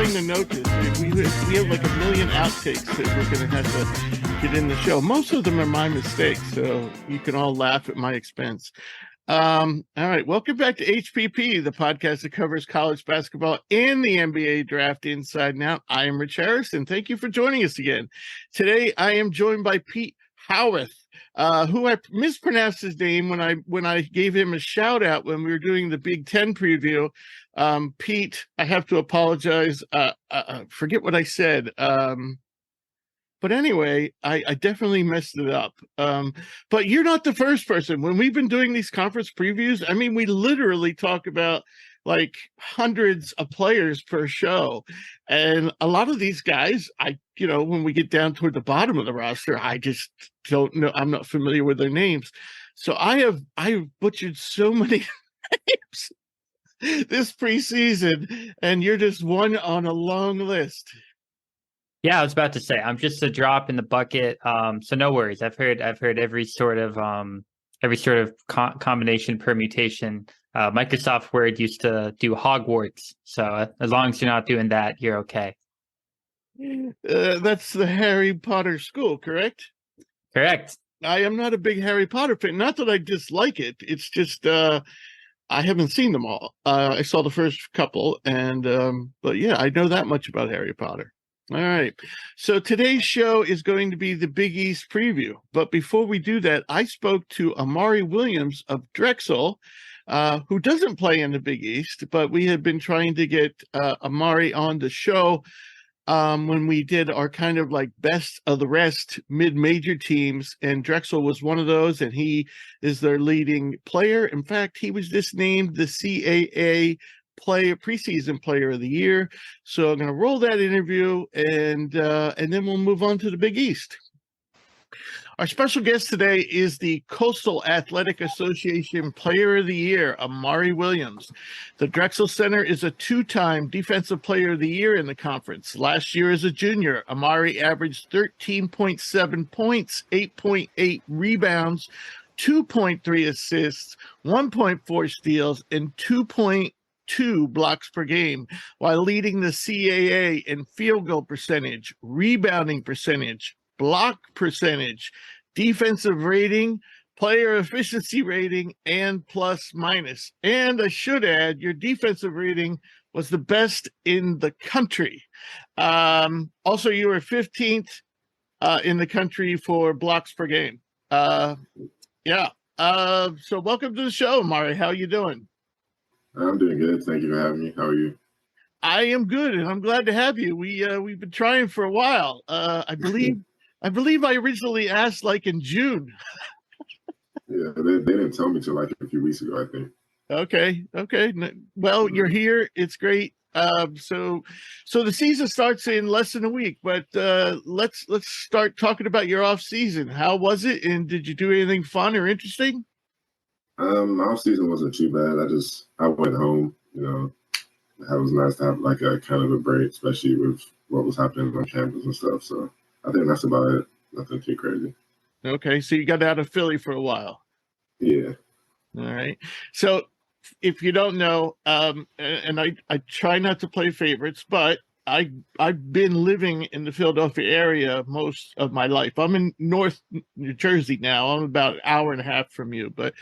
bring the notice. We have like a million outtakes that we're going to have to get in the show. Most of them are my mistakes, so you can all laugh at my expense. All right. Welcome back to HPP, the podcast that covers college basketball and the NBA draft inside and out. I am Rich Harrison. Thank you for joining us again. Today, I am joined by Pete Howarth, who I mispronounced his name when I gave him a shout out when we were doing the Big Ten preview. Pete, I have to apologize. Forget what I said. But anyway, I definitely messed it up. But you're not the first person. When we've been doing these conference previews, I mean, we literally talk about like hundreds of players per show. And a lot of these guys, when we get down toward the bottom of the roster, I just don't know. I'm not familiar with their names. So I butchered so many names this preseason, and you're just one on a long list. Yeah, I was about to say I'm just a drop in the bucket. So no worries. I've heard every sort of combination permutation. Microsoft Word used to do Hogwarts. So as long as you're not doing that, you're okay. That's the Harry Potter school, correct? Correct. I am not a big Harry Potter fan. Not that I dislike it. It's just I haven't seen them all. I saw the first couple, but yeah, I know that much about Harry Potter. All right. So today's show is going to be the Big East preview. But before we do that, I spoke to Amari Williams of Drexel, who doesn't play in the Big East, but we had been trying to get Amari on the show when we did our kind of like best of the rest mid-major teams, and Drexel was one of those, and he is their leading player. In fact, he was just named the CAA Preseason Player of the Year. So I'm going to roll that interview, and then we'll move on to the Big East. Our special guest today is the Coastal Athletic Association Player of the Year, Amari Williams. The Drexel Center is a two-time Defensive Player of the Year in the conference. Last year as a junior, Amari averaged 13.7 points, 8.8 rebounds, 2.3 assists, 1.4 steals, and 2.2 blocks per game, while leading the CAA in field goal percentage, rebounding percentage, block percentage, defensive rating, player efficiency rating, and plus minus. And I should add, your defensive rating was the best in the country. Also, you were 15th in the country for blocks per game. So welcome to the show, Amari. How are you doing? I'm doing good. Thank you for having me. How are you? I am good, and I'm glad to have you. We've been trying for a while. I believe I originally asked like in June. Yeah, they didn't tell me till like a few weeks ago, I think. Okay. Well, you're here. It's great. So the season starts in less than a week, but let's start talking about your off season. How was it, and did you do anything fun or interesting? My off season wasn't too bad. I went home. It was nice to have like a kind of a break, especially with what was happening on campus and stuff. So I think that's about it. Nothing too crazy. Okay, so you got out of Philly for a while. Yeah. All right. So if you don't know, and I try not to play favorites, but I've been living in the Philadelphia area most of my life. I'm in North New Jersey now. I'm about an hour and a half from you, but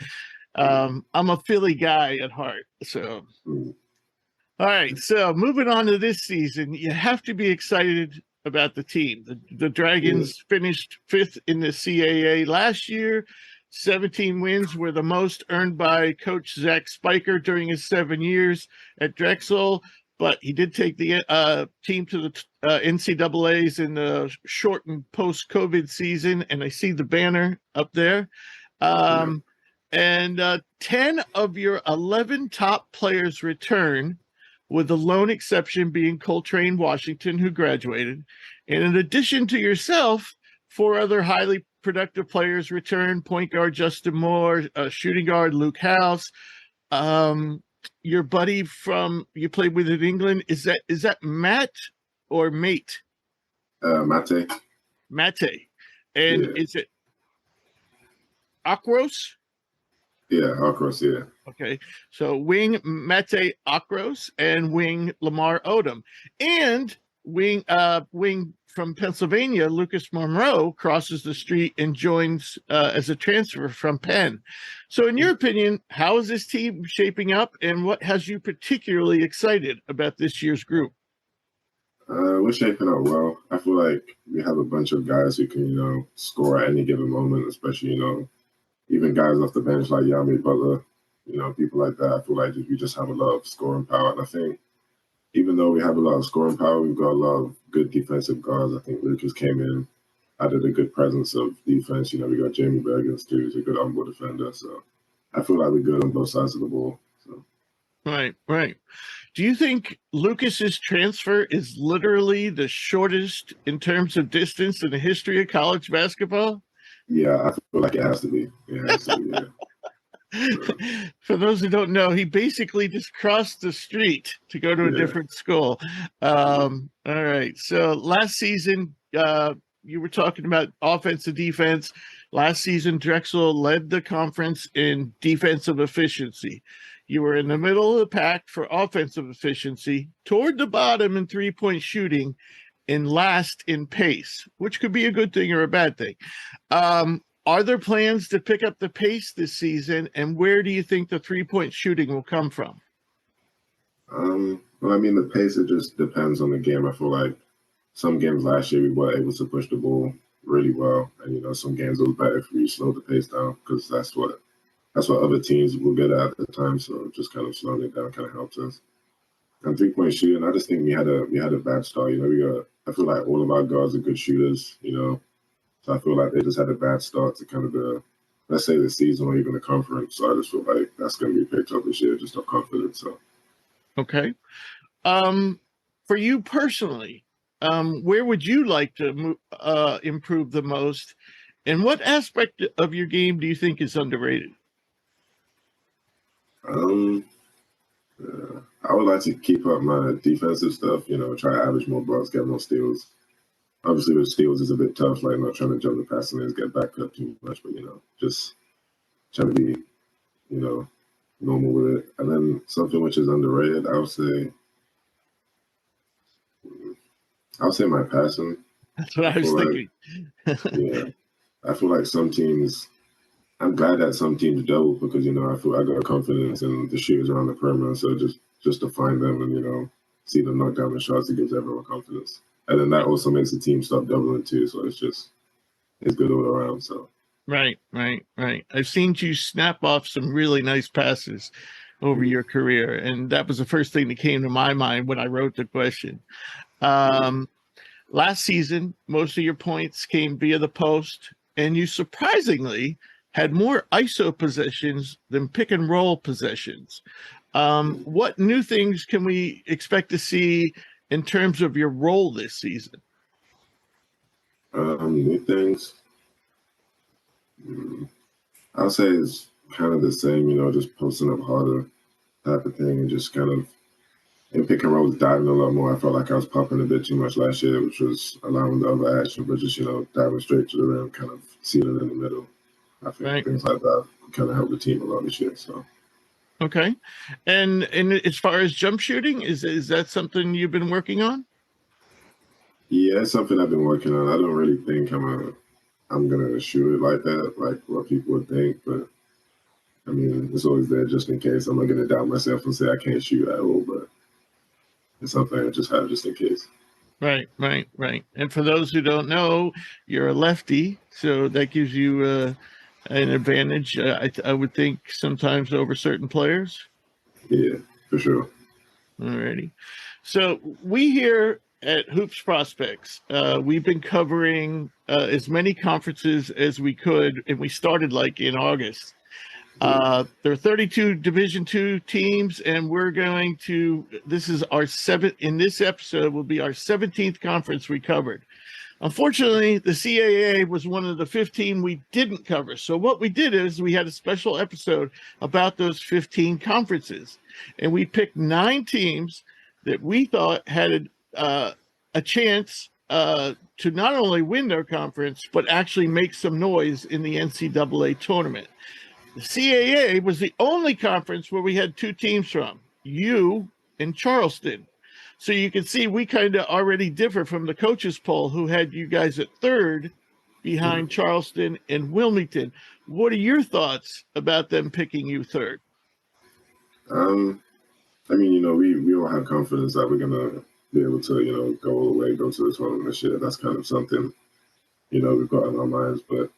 I'm a Philly guy at heart. So, all right. So moving on to this season, you have to be excited about the team. The Dragons finished 5th in the CAA last year. 17 wins were the most earned by Coach Zach Spiker during his 7 years at Drexel, but he did take the team to the NCAAs in the shortened post-COVID season, and I see the banner up there. And 10 of your 11 top players return, with the lone exception being Coltrane Washington, who graduated. And in addition to yourself, 4 other highly productive players return: point guard Justin Moore, shooting guard Luke House. Your buddy you played with in England, is that Matt or Mate? Mate. And is it Akros? Yeah, Akros, yeah. Okay, so wing Mete Akros and wing Lamar Odom, and wing from Pennsylvania, Lucas Monroe crosses the street and joins as a transfer from Penn. So, in your opinion, how is this team shaping up, and what has you particularly excited about this year's group? We're shaping up well. I feel like we have a bunch of guys who can, score at any given moment, especially, even guys off the bench like Yami Butler, people like that. I feel like we just have a lot of scoring power. And I think even though we have a lot of scoring power, we've got a lot of good defensive guards. I think Lucas came in, added a good presence of defense. We got Jamie Bergens too, who's a good on-ball defender. So I feel like we're good on both sides of the ball. So. Right, right. Do you think Lucas's transfer is literally the shortest in terms of distance in the history of college basketball? Yeah, I feel like it has to be. It has to be, yeah. For those who don't know, he basically just crossed the street to go to a different school. All right. So last season, you were talking about offense and defense. Last season, Drexel led the conference in defensive efficiency. You were in the middle of the pack for offensive efficiency, toward the bottom in three-point shooting, and last in pace, which could be a good thing or a bad thing. Are there plans to pick up the pace this season, and where do you think the three-point shooting will come from? Well, I mean, the pace, it just depends on the game. I feel like some games last year we were able to push the ball really well, and some games it was better if we slowed the pace down, because that's what other teams were good at the time. So just kind of slowing it down kind of helps us. And three-point shooting, I just think we had a bad start. I feel like all of our guards are good shooters. So I feel like they just had a bad start to kind of let's say the season or even the conference. So I just feel like that's going to be picked up this year, just our confidence. So. Okay. For you personally, where would you like to improve the most, and what aspect of your game do you think is underrated? I would like to keep up my defensive stuff. Try to average more blocks, get more steals. Obviously, with steals is a bit tough, like not trying to jump the passing lanes, get back up too much, but just trying to be, normal with it. And then something which is underrated, I would say my passing. That's what I was thinking. Yeah, I feel like some teams. I'm glad that some teams double because I feel I got confidence in the shooters around the perimeter. So just to find them and see them knock down the shots, it gives everyone confidence. And then that also makes the team stop doubling too. So it's good all around. So. Right. I've seen you snap off some really nice passes over your career, and that was the first thing that came to my mind when I wrote the question. Last season, most of your points came via the post, and you surprisingly had more ISO possessions than pick and roll possessions. What new things can we expect to see in terms of your role this season? New things. I'll say it's kind of the same, just posting up harder type of thing, and just kind of in pick and rolls diving a lot more. I felt like I was popping a bit too much last year, which was allowing the other action, but just diving straight to the rim, kind of sealing in the middle. I think things like that kind of help the team a lot this year. So. Okay, and as far as jump shooting, is that something you've been working on? Yeah, it's something I've been working on. I don't really think I'm gonna shoot it like that, like what people would think, but I mean, it's always there just in case. I'm not gonna doubt myself and say I can't shoot at all, but it's something I just have just in case. Right. And for those who don't know, you're a lefty, so that gives you an advantage, I would think, sometimes over certain players. Yeah, for sure. Alrighty. So we here at Hoops Prospects, we've been covering as many conferences as we could, and we started like in August. There are 32 Division II teams, and this is our seventh, in this episode will be our 17th conference we covered. Unfortunately, the CAA was one of the 15 we didn't cover. So what we did is we had a special episode about those 15 conferences, and we picked 9 teams that we thought had a chance to not only win their conference, but actually make some noise in the NCAA tournament. The CAA was the only conference where we had two teams from, you and Charleston. So you can see we kind of already differ from the coaches poll who had you guys at third behind Charleston and Wilmington. What are your thoughts about them picking you third? I mean, we all have confidence that we're gonna be able to, go all the way, go to the tournament this year. That's kind of something, we've got in our minds. But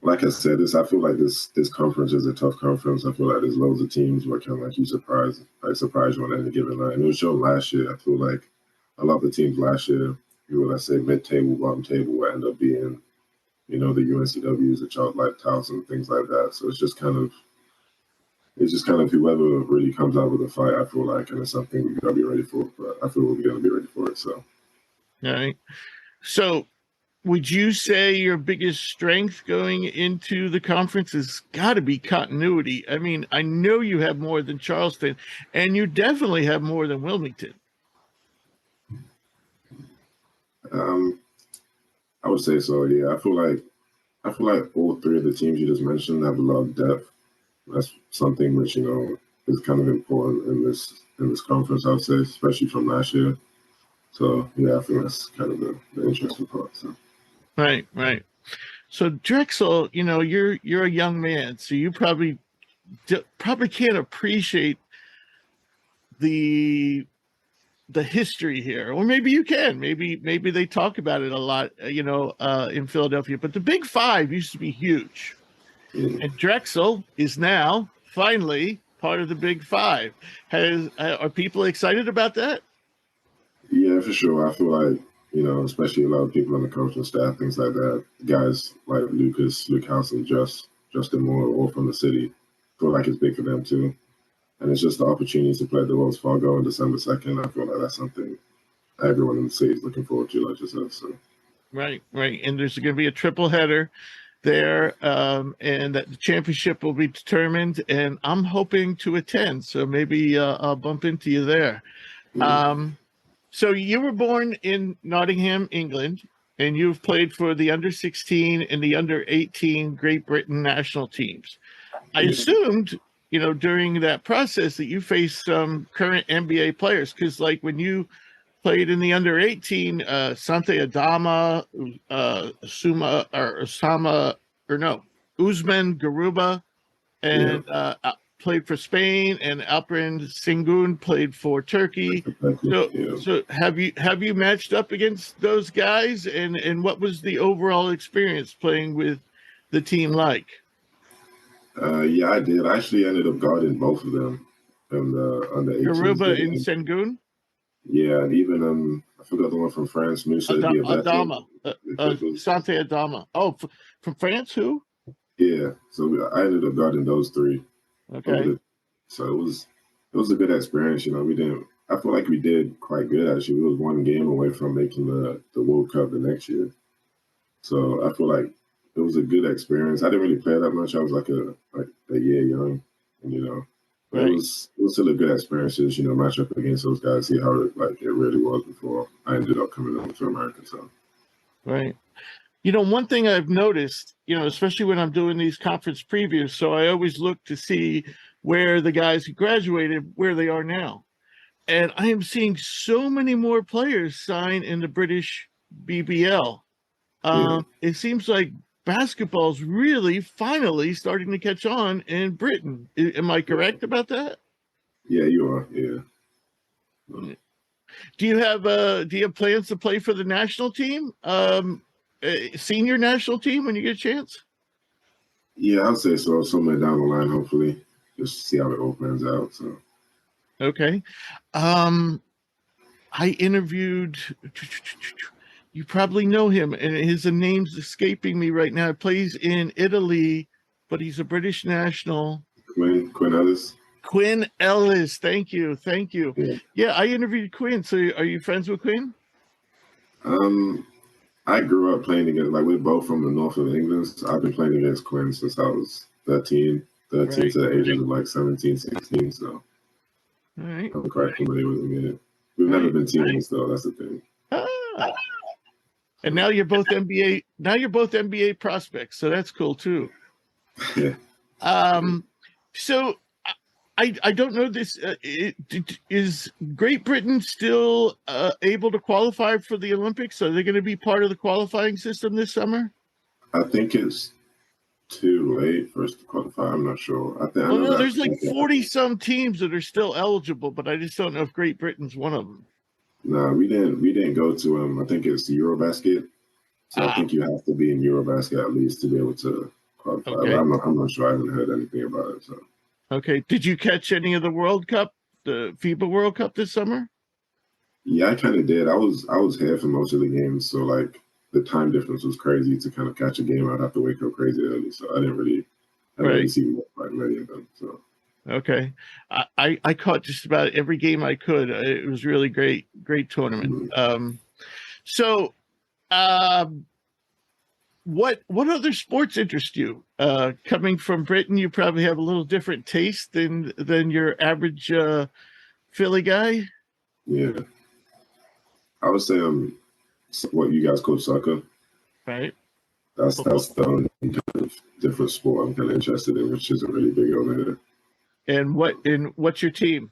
like I said, I feel like this conference is a tough conference. I feel like there's loads of teams where kind of like you surprise you on any given night. And it was shown last year. I feel like a lot of the teams last year, let's say mid-table, bottom table, will end up being, the UNCWs, the Charles Lighthouse, and things like that. So it's just kind of whoever really comes out with a fight, I feel like, and it's something we've got to be ready for. But I feel we're going to be ready for it. So, all right. So, would you say your biggest strength going into the conference has got to be continuity? I mean, I know you have more than Charleston, and you definitely have more than Wilmington. I would say so. Yeah, I feel like all three of the teams you just mentioned have a lot of depth. That's something which is kind of important in this conference, I would say, especially from last year. So yeah, I think that's kind of the interesting part. So. Right. So Drexel, you're a young man, so you probably can't appreciate the history here, or maybe you can. Maybe they talk about it a lot, in Philadelphia. But the Big Five used to be huge. And Drexel is now finally part of the Big Five. Are people excited about that? Yeah, for sure. I feel like, especially a lot of people on the coaching staff, things like that, guys like Luke House, and Justin Moore, all from the city, feel like it's big for them too. And it's just the opportunity to play the Wells Fargo on December 2nd. I feel like that's something everyone in the city is looking forward to, like yourself. So. Right. And there's going to be a triple header there, and that the championship will be determined, and I'm hoping to attend, so maybe I'll bump into you there. So you were born in Nottingham, England, and you've played for the under-16 and the under-18 Great Britain national teams. I assumed, during that process that you faced some current NBA players, because like when you played in the under-18, Sante Adama, Usman Garuba, and played for Spain, and Alperen Sengun played for Turkey. So have you matched up against those guys, and what was the overall experience playing with the team like? Yeah, I did. I actually ended up guarding both of them in the under-18. Garuba and Sengun? Yeah, and even I forgot the one from France, Musa Adama. Sante Adama. Oh, from France, who? Yeah, so I ended up guarding those three. Okay. So it was a good experience. I feel like we did quite good actually. We was one game away from making the World Cup the next year. So I feel like it was a good experience. I didn't really play that much. I was like a year young, and Right. It was still a good experience, match up against those guys, see how it really was before I ended up coming over to America. So, right. One thing I've noticed, especially when I'm doing these conference previews, so I always look to see where the guys who graduated, where they are now. And I am seeing so many more players sign in the British BBL. It seems like basketball's really finally starting to catch on in Britain. Am I correct about that? Yeah, you are. Yeah. Do you have plans to play for the national team? Senior national team when you get a chance? Yeah, I'd say so. Somewhere down the line, hopefully, just see how it all pans out. So. Okay. I interviewed. You probably know him, and his name's escaping me right now. He plays in Italy, but he's a British national. Quinn Ellis. Quinn Ellis. Thank you. Yeah, I interviewed Quinn. So are you friends with Quinn? I grew up playing against, we're both from the north of England, so I've been playing against Quinn since I was 13 to the ages of 17, 16, so all right. I'm quite familiar with him. Yeah. We've never been teammates though, that's the thing. And now you're both NBA prospects, so that's cool too. Yeah. So I don't know this. Is Great Britain still able to qualify for the Olympics? Are they going to be part of the qualifying system this summer? I think it's too late for us to qualify. I'm not sure. I Well, no, there's like 40 some teams that are still eligible, but I just don't know if Great Britain's one of them. No, we didn't go to I think it's Eurobasket. So I think you have to be in Eurobasket at least to be able to qualify. Okay. But I'm not sure. I haven't heard anything about it. So. Okay. Did you catch any of the World Cup, the FIBA World Cup this summer? Yeah, I kind of did. I was here for most of the games, so like the time difference was crazy to kind of catch a game. I'd have to wake up crazy early, so I didn't really see like many of them. So. Okay. I caught just about every game I could. It was really great tournament. What other sports interest you? Coming from Britain, you probably have a little different taste than your average Philly guy. Yeah, I would say what you guys call soccer. Right. That's the only kind of different sport I'm kind of interested in, which isn't really big over here. And what's your team?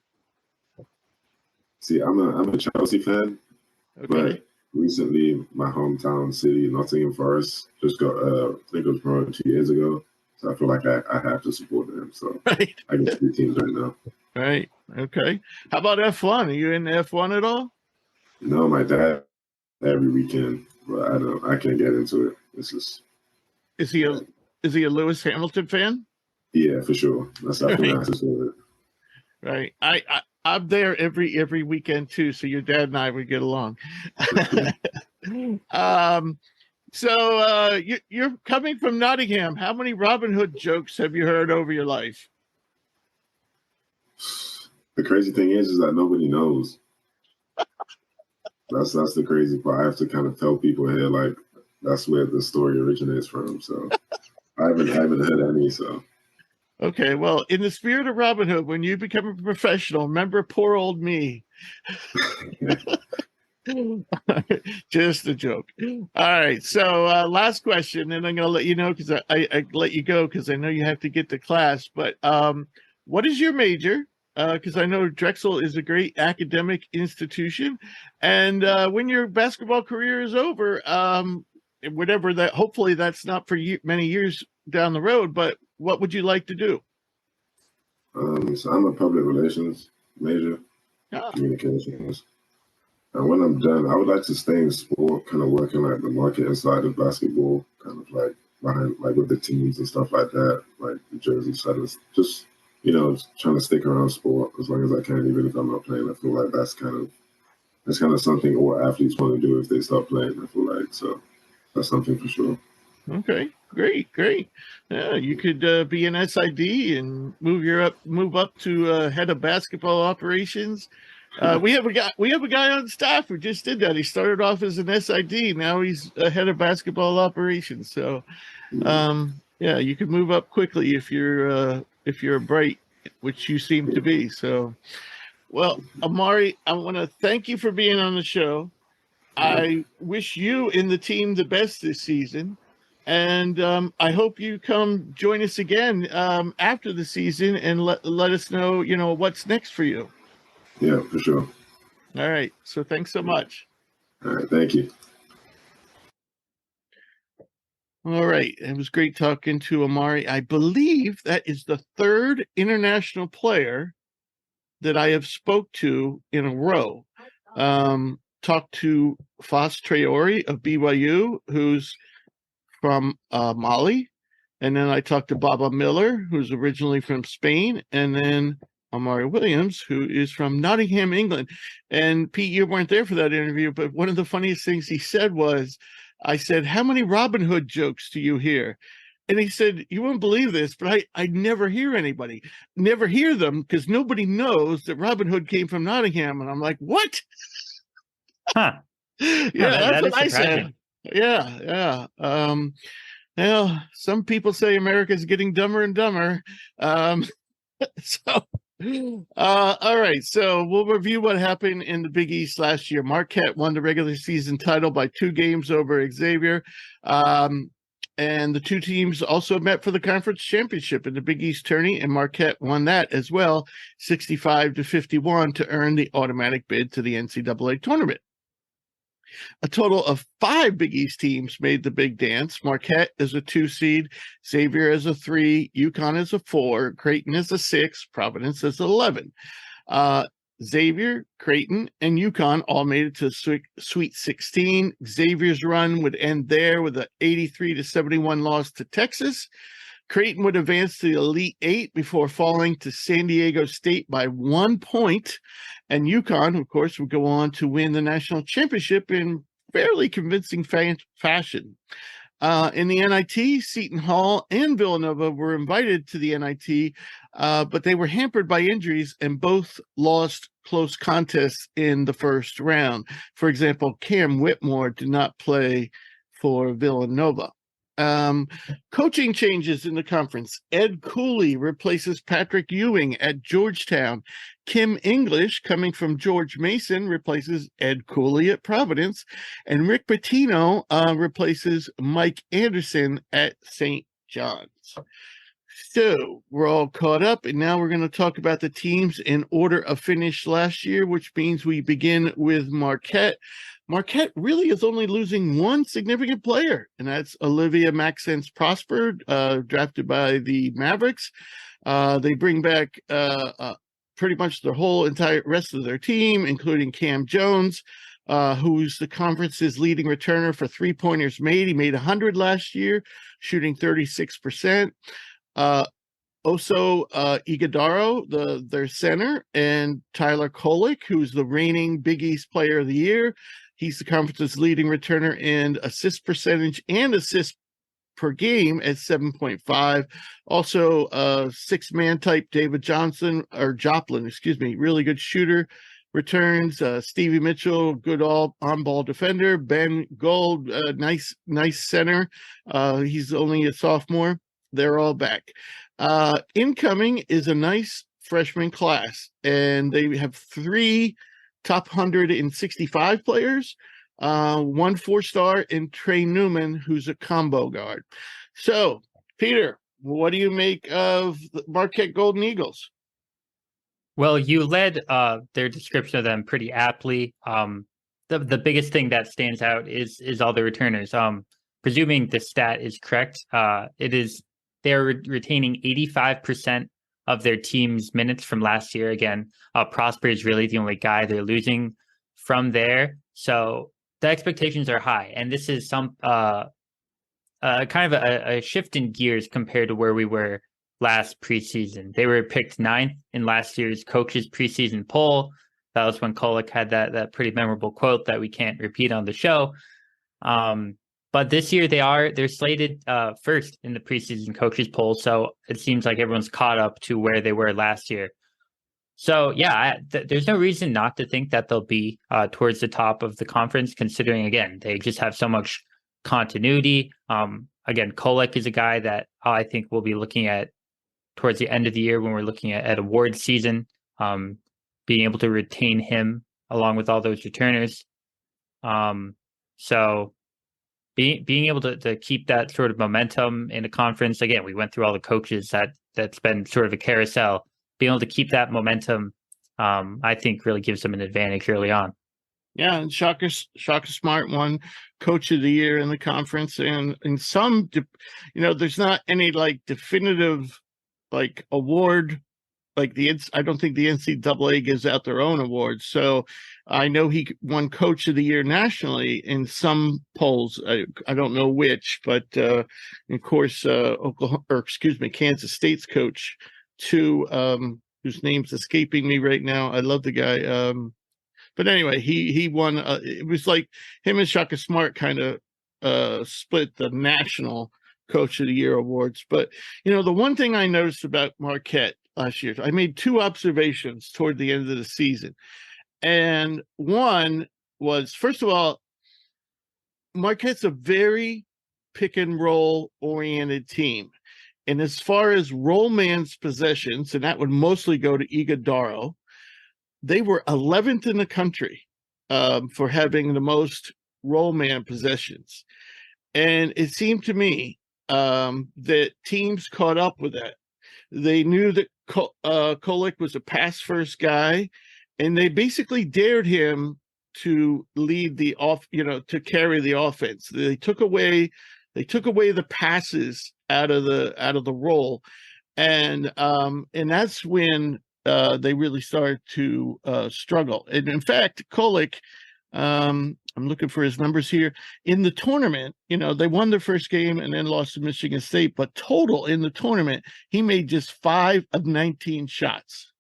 See, I'm a Chelsea fan, but recently my hometown city, Nottingham Forest, just got I think it was promoted 2 years ago. So I feel like I have to support them. So I get 3 teams right now. Right. Okay. How about F1? Are you in F1 at all? No, my dad every weekend, but I can't get into it. It's just. Is he a Lewis Hamilton fan? Yeah, for sure. That's definitely necessary. Right. I'm there every weekend too, so your dad and I would get along. So you're coming from Nottingham. How many Robin Hood jokes have you heard over your life? The crazy thing is that nobody knows. That's the crazy part. I have to kind of tell people here, like that's where the story originates from. So I haven't heard any. So. Okay, well, in the spirit of Robin Hood, when you become a professional, remember poor old me. Just a joke. All right, so last question, and I'm going to let you know because I let you go because I know you have to get to class. But what is your major? Because I know Drexel is a great academic institution, and when your basketball career is over, whatever that, hopefully that's not for many years down the road, but what would you like to do? So I'm a public relations major, communications. And when I'm done, I would like to stay in sport, kind of working like the marketing side of basketball, kind of like behind, like with the teams and stuff like that, like the jersey side of just, trying to stick around sport as long as I can, even if I'm not playing. I feel like that's kind of something all athletes want to do if they start playing. I feel like so that's something for sure. Okay, great. Yeah, you could be an SID and move up to head of basketball operations. We have a guy on staff who just did that. He started off as an SID. Now he's head of basketball operations. So, yeah, you could move up quickly if you're bright, which you seem to be. So, well, Amari, I want to thank you for being on the show. I wish you and the team the best this season. And I hope you come join us again after the season and let us know, what's next for you. Yeah, for sure. All right. So thanks so much. All right. Thank you. All right. It was great talking to Amari. I believe that is the 3rd international player that I have spoke to in a row. Talked to Fas Traore of BYU, who's from Mali, and then I talked to Baba Miller, who's originally from Spain, and then Amari Williams, who is from Nottingham, England. And Pete, you weren't there for that interview, but one of the funniest things he said was, I said, how many Robin Hood jokes do you hear? And he said, you won't believe this, but I never hear them because nobody knows that Robin Hood came from Nottingham. And I'm like, what? Huh. Yeah, that's what I said. Yeah. Well, some people say America's getting dumber and dumber. All right. So we'll review what happened in the Big East last year. Marquette won the regular season title by 2 games over Xavier. And the two teams also met for the conference championship in the Big East tourney, and Marquette won that as well, 65-51, to earn the automatic bid to the NCAA tournament. A total of 5 Big East teams made the big dance. Marquette is a 2 seed, Xavier is a 3, UConn is a 4, Creighton is a 6, Providence is 11. Xavier, Creighton, and UConn all made it to Sweet 16. Xavier's run would end there with an 83-71 loss to Texas. Creighton would advance to the Elite 8 before falling to San Diego State by 1 point. And UConn, of course, would go on to win the national championship in fairly convincing fashion. In the NIT, Seton Hall and Villanova were invited to the NIT, but they were hampered by injuries and both lost close contests in the first round. For example, Cam Whitmore did not play for Villanova. Coaching changes in the conference. Ed Cooley replaces Patrick Ewing at Georgetown. Kim English, coming from George Mason, replaces Ed Cooley at Providence. And Rick Pitino replaces Mike Anderson at St. John's. So we're all caught up, and now we're going to talk about the teams in order of finish last year, which means we begin with Marquette. Marquette really is only losing one significant player, and that's Olivia Maxence Prosper, drafted by the Mavericks. They bring back pretty much the whole entire rest of their team, including Cam Jones, who's the conference's leading returner for three-pointers made. He made 100 last year, shooting 36%. Oso Ighodaro, their center, and Tyler Kolek, who's the reigning Big East Player of the Year. He's the conference's leading returner in assist percentage and assists per game at 7.5. Also, six-man type David Joplin, really good shooter, returns. Stevie Mitchell, good on-ball defender. Ben Gold, nice center. He's only a sophomore. They're all back. Incoming is a nice freshman class, and they have 3 top 165 players, 1 4-star in Trey Newman, who's a combo guard. So, Peter, what do you make of the Marquette Golden Eagles? Well, you led their description of them pretty aptly. The biggest thing that stands out is all the returners. Presuming the stat is correct, they're retaining 85% of their team's minutes from last year. Again, Prosper is really the only guy they're losing from there. So the expectations are high. And this is some kind of a shift in gears compared to where we were last preseason. They were picked 9th in last year's coaches preseason poll. That was when Kolek had that pretty memorable quote that we can't repeat on the show. But this year they're slated first in the preseason coaches poll, so it seems like everyone's caught up to where they were last year. So yeah, there's no reason not to think that they'll be towards the top of the conference, considering again they just have so much continuity. Again, Kolek is a guy that I think we'll be looking at towards the end of the year when we're looking at awards season. Being able to retain him along with all those returners. So being able to keep that sort of momentum in the conference, again, we went through all the coaches that's been sort of a carousel. Being able to keep that momentum, I think really gives them an advantage early on. Yeah, and Shaka Smart won Coach of the Year in the conference, and in some, there's not any definitive award. I don't think the NCAA gives out their own awards. So I know he won Coach of the Year nationally in some polls. I don't know which, but of course, Kansas State's coach too, whose name's escaping me right now. I love the guy. But anyway, he won. It was like him and Shaka Smart kind of split the national Coach of the Year awards. But the one thing I noticed about Marquette last year, I made 2 observations toward the end of the season. And one was, first of all, Marquette's a very pick and roll oriented team. And as far as roll man's possessions, and that would mostly go to Ighodaro, they were 11th in the country for having the most roll man possessions. And it seemed to me that teams caught up with that. They knew that Kolek was a pass-first guy, and they basically dared him to lead to carry the offense. They took away the passes out of the role, and that's when they really started to struggle. And in fact, Kolek, I'm looking for his numbers here. In the tournament, they won their first game and then lost to Michigan State, but total in the tournament, he made just 5 of 19 shots.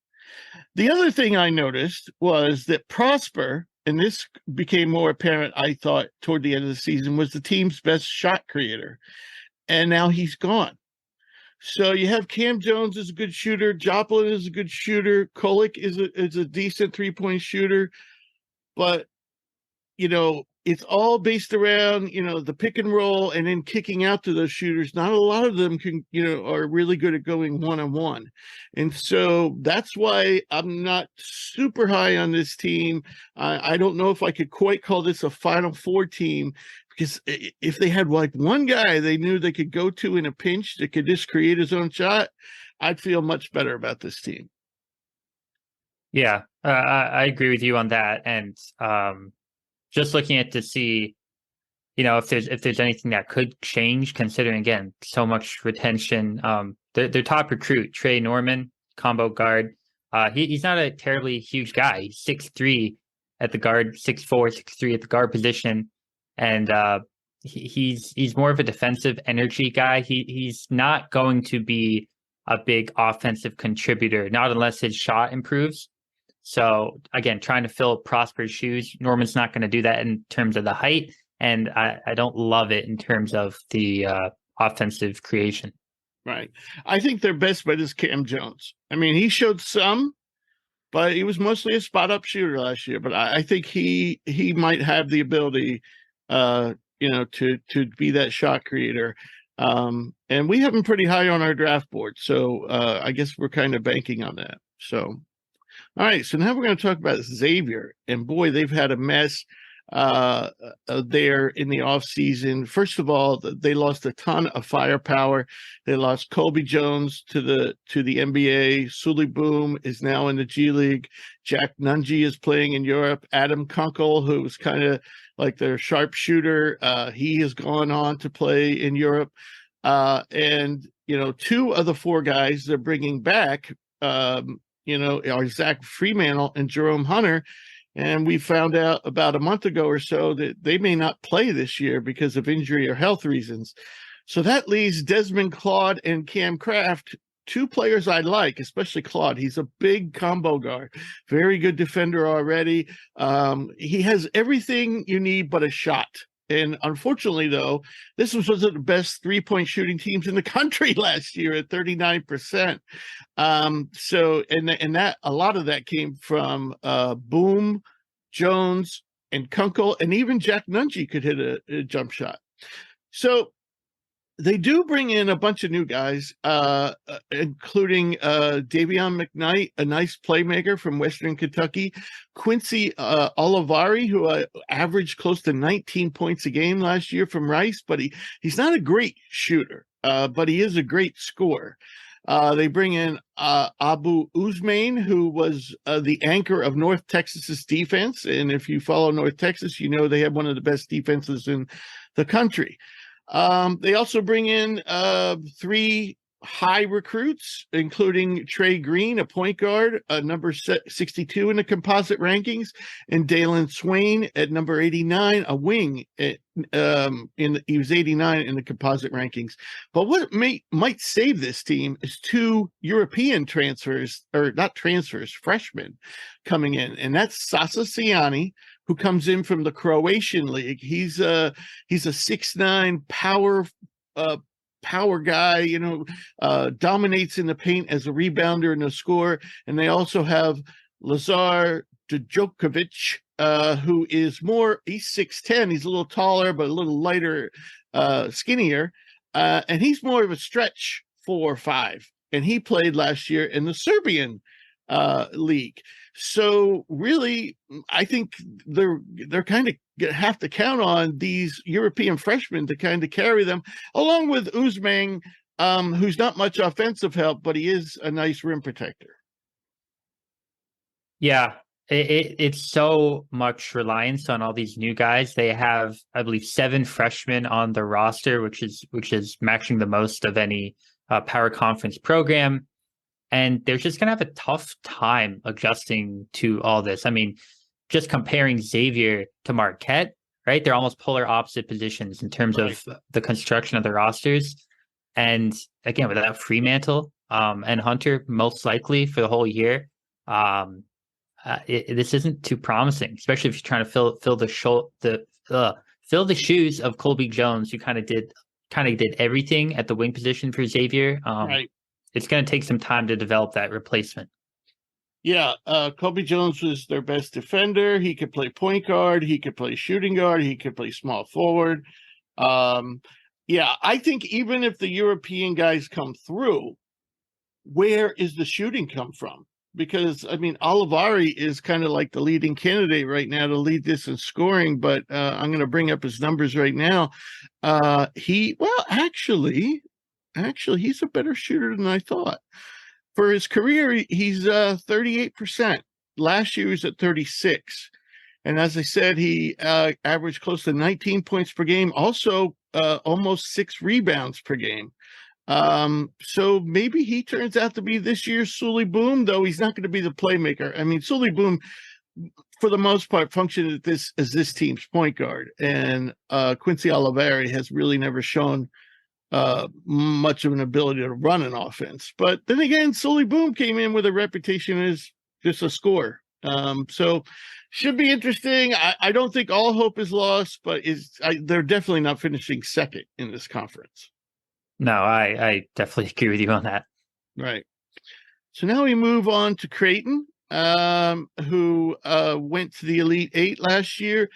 The other thing I noticed was that Prosper, and this became more apparent, I thought, toward the end of the season, was the team's best shot creator. And now he's gone. So you have Cam Jones is a good shooter. Joplin is a good shooter. Kolek is a decent three-point shooter. But it's all based around, the pick and roll and then kicking out to those shooters. Not a lot of them are really good at going one-on-one. And so that's why I'm not super high on this team. I don't know if I could quite call this a Final Four team, because if they had like one guy they knew they could go to in a pinch that could just create his own shot, I'd feel much better about this team. Yeah, I agree with you on that. And, just looking at to see, if there's anything that could change, considering again so much retention. Their top recruit, Trey Norman, combo guard. He's not a terribly huge guy. He's 6'3" at the guard, 6'4", 6'3" at the guard position, and he's more of a defensive energy guy. He's not going to be a big offensive contributor, not unless his shot improves. So again, trying to fill Prosper's shoes, Norman's not going to do that in terms of the height, and I don't love it in terms of the offensive creation. Right. I think their best bet is Cam Jones. I mean, he showed some, but he was mostly a spot-up shooter last year. But I think he might have the ability, to be that shot creator. And we have him pretty high on our draft board, so I guess we're kind of banking on that. So. All right, so now we're going to talk about Xavier, and boy, they've had a mess there in the offseason. First of all, they lost a ton of firepower. They lost Colby Jones to the NBA. Sully Boom is now in the G League. Jack Nungy is playing in Europe. Adam Kunkel, who was kind of like their sharpshooter, he has gone on to play in Europe. And 2 of the 4 guys they're bringing back, are Zach Freemantle and Jerome Hunter. And we found out about a month ago or so that they may not play this year because of injury or health reasons. So that leaves Desmond Claude and Cam Kraft, 2 players I like, especially Claude. He's a big combo guard, very good defender already. He has everything you need but a shot. And unfortunately, though, this was one of the best three-point shooting teams in the country last year at 39%. So that a lot of that came from Boom, Jones, and Kunkel, and even Jack Nungy could hit a jump shot. So they do bring in a bunch of new guys, including Davion McKnight, a nice playmaker from Western Kentucky, Quincy Olivari, who averaged close to 19 points a game last year from Rice, but he's not a great shooter, but he is a great scorer. They bring in Abu Usman, who was the anchor of North Texas's defense. And if you follow North Texas, they have one of the best defenses in the country. They also bring in 3 high recruits, including Trey Green, a point guard, number 62 in the composite rankings, and Dalen Swain at number 89, a wing. He was 89 in the composite rankings. But what might save this team is 2 European transfers, or not transfers, freshmen coming in, and that's Sasa Siani, who comes in from the Croatian league. He's a 6'9" power guy, dominates in the paint as a rebounder and a scorer. And they also have Lazar Djokovic, who is he's 6'10", he's a little taller, but a little lighter, skinnier. And he's more of a stretch 4 or 5. And he played last year in the Serbian league. So really, I think they're kind of have to count on these European freshmen to kind of carry them, along with Usman, who's not much offensive help, but he is a nice rim protector. Yeah, it's so much reliance on all these new guys. They have, I believe, 7 freshmen on the roster, which is matching the most of any power conference program. And they're just going to have a tough time adjusting to all this. I mean, just comparing Xavier to Marquette, right? They're almost polar opposite positions in terms of the construction of the rosters. And again, without Fremantle and Hunter, most likely for the whole year, this isn't too promising, especially if you're trying to fill the shoes of Colby Jones, who kind of did everything at the wing position for Xavier. Right. It's going to take some time to develop that replacement. Yeah, Colby Jones was their best defender. He could play point guard. He could play shooting guard. He could play small forward. Yeah, I think even if the European guys come through, where is the shooting come from? Because, I mean, Olivari is kind of like the leading candidate right now to lead this in scoring, but I'm going to bring up his numbers right now. Actually, he's a better shooter than I thought. For his career, he's 38%. Last year, he was at 36. And as I said, he averaged close to 19 points per game, also almost 6 rebounds per game. So maybe he turns out to be this year's Sully Boom, though he's not going to be the playmaker. I mean, Sully Boom, for the most part, functioned as this team's point guard. And Quincy Olivari has really never shown much of an ability to run an offense. But then again, Sully Boom came in with a reputation as just a scorer. So should be interesting. I don't think all hope is lost, but they're definitely not finishing second in this conference. No, I definitely agree with you on that. Right. So now we move on to Creighton, who went to the Elite Eight last year.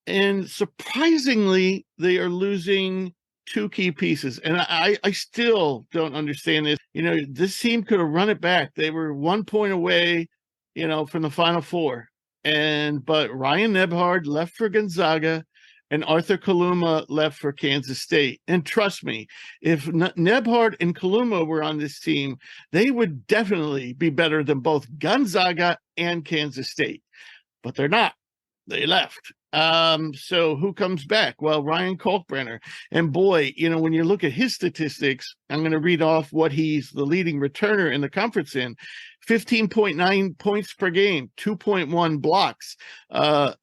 And surprisingly, they are losing 2 key pieces. And I still don't understand this. You know, this team could have run it back. They were 1 point away, from the Final Four. But Ryan Nebhard left for Gonzaga, and Arthur Kaluma left for Kansas State. And trust me, if Nebhard and Kaluma were on this team, they would definitely be better than both Gonzaga and Kansas State. But they're not. They left. So who comes back? Well, Ryan Kalkbrenner. And boy, when you look at his statistics, I'm going to read off what he's the leading returner in the conference in. 15.9 points per game, 2.1 blocks,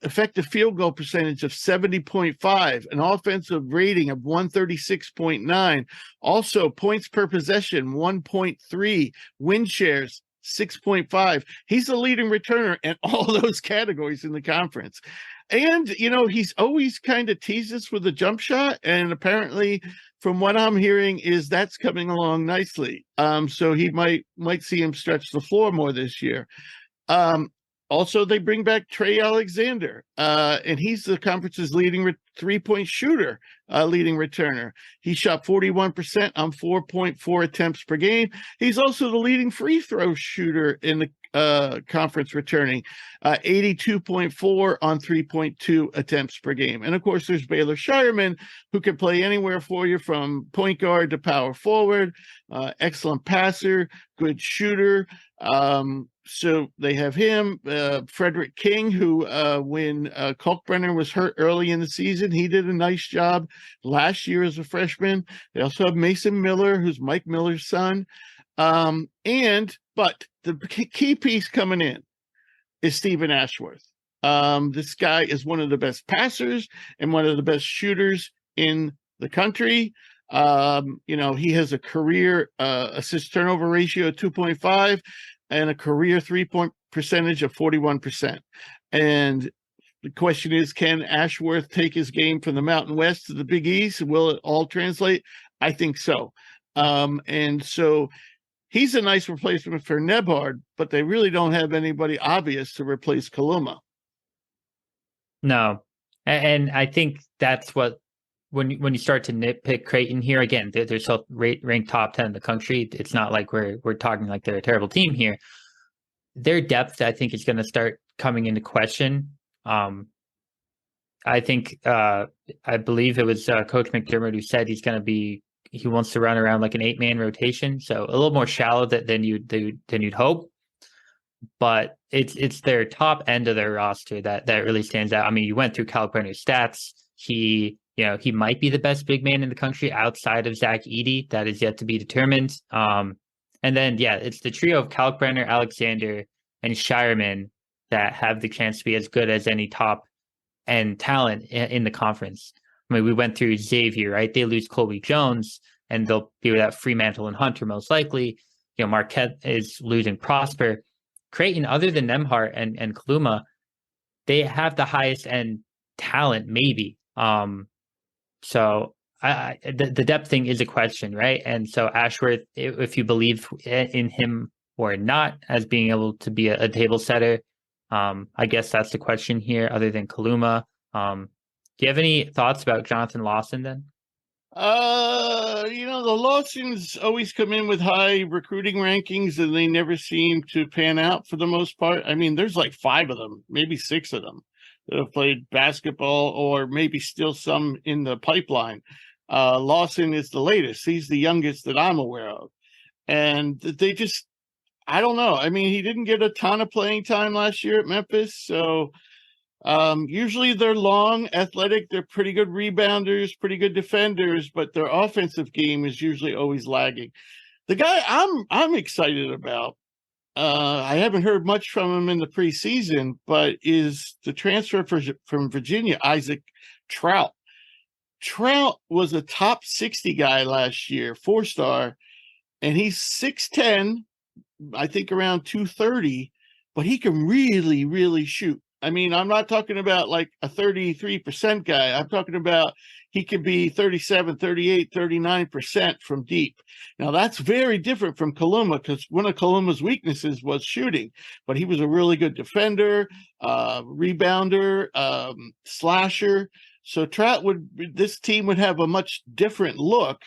effective field goal percentage of 70.5, an offensive rating of 136.9, also points per possession, 1.3, win shares, 6.5. He's the leading returner in all those categories in the conference. And, he's always kind of teases with the jump shot. And apparently, from what I'm hearing, is that's coming along nicely. So he might see him stretch the floor more this year. Also, they bring back Trey Alexander, and he's the conference's leading 3-point shooter, leading returner. He shot 41% on 4.4 attempts per game. He's also the leading free throw shooter in the conference, returning 82.4 on 3.2 attempts per game. And of course, there's Baylor Scheierman, who can play anywhere for you from point guard to power forward, excellent passer, good shooter. So they have him, Frederick King, who when Kalkbrenner was hurt early in the season, he did a nice job last year as a freshman. They also have Mason Miller, who's Mike Miller's son. But the key piece coming in is Stephen Ashworth. This guy is one of the best passers and one of the best shooters in the country. He has a career assist turnover ratio of 2.5 and a career 3-point percentage of 41%. And the question is, can Ashworth take his game from the Mountain West to the Big East? Will it all translate? I think so. And so he's a nice replacement for Nebhard, but they really don't have anybody obvious to replace Kaluma. No. And I think that's what, when you start to nitpick Creighton here, again, they're still ranked top 10 in the country. It's not like we're talking like they're a terrible team here. their depth, I think, is going to start coming into question. I think, I believe it was Coach McDermott who said he wants to run around like an 8-man rotation, so a little more shallow than you'd hope. But it's their top end of their roster that really stands out. I mean, you went through Calipari's stats. He might be the best big man in the country outside of Zach Edey. That is yet to be determined. And then, it's the trio of Kalkbrenner, Alexander, and Scheierman that have the chance to be as good as any top end talent in the conference. I mean, we went through Xavier, right? They lose Colby Jones, and they'll be without Fremantle and Hunter most likely. Marquette is losing Prosper. Creighton, other than Nemhart and Kaluma, they have the highest end talent, maybe. So the depth thing is a question, right? And so Ashworth, if you believe in him or not as being able to be a table setter, I guess that's the question here, other than Kaluma. Do you have any thoughts about Jonathan Lawson then? The Lawsons always come in with high recruiting rankings and they never seem to pan out for the most part. I mean, there's like 5 of them, maybe 6 of them that have played basketball, or maybe still some in the pipeline. Lawson is the latest. He's the youngest that I'm aware of. And I don't know. I mean, he didn't get a ton of playing time last year at Memphis. So usually they're long, athletic. They're pretty good rebounders, pretty good defenders, but their offensive game is usually always lagging. The guy I'm excited about, I haven't heard much from him in the preseason, but is the transfer from Virginia, Isaac Trout. Trout was a top 60 guy last year, 4-star, and he's 6'10", I think around 230, but he can really, really shoot. I mean, I'm not talking about like a 33% guy. I'm talking about he could be 37, 38, 39% from deep. Now, that's very different from Kaluma, because one of Kaluma's weaknesses was shooting, but he was a really good defender, rebounder, slasher. So this team would have a much different look,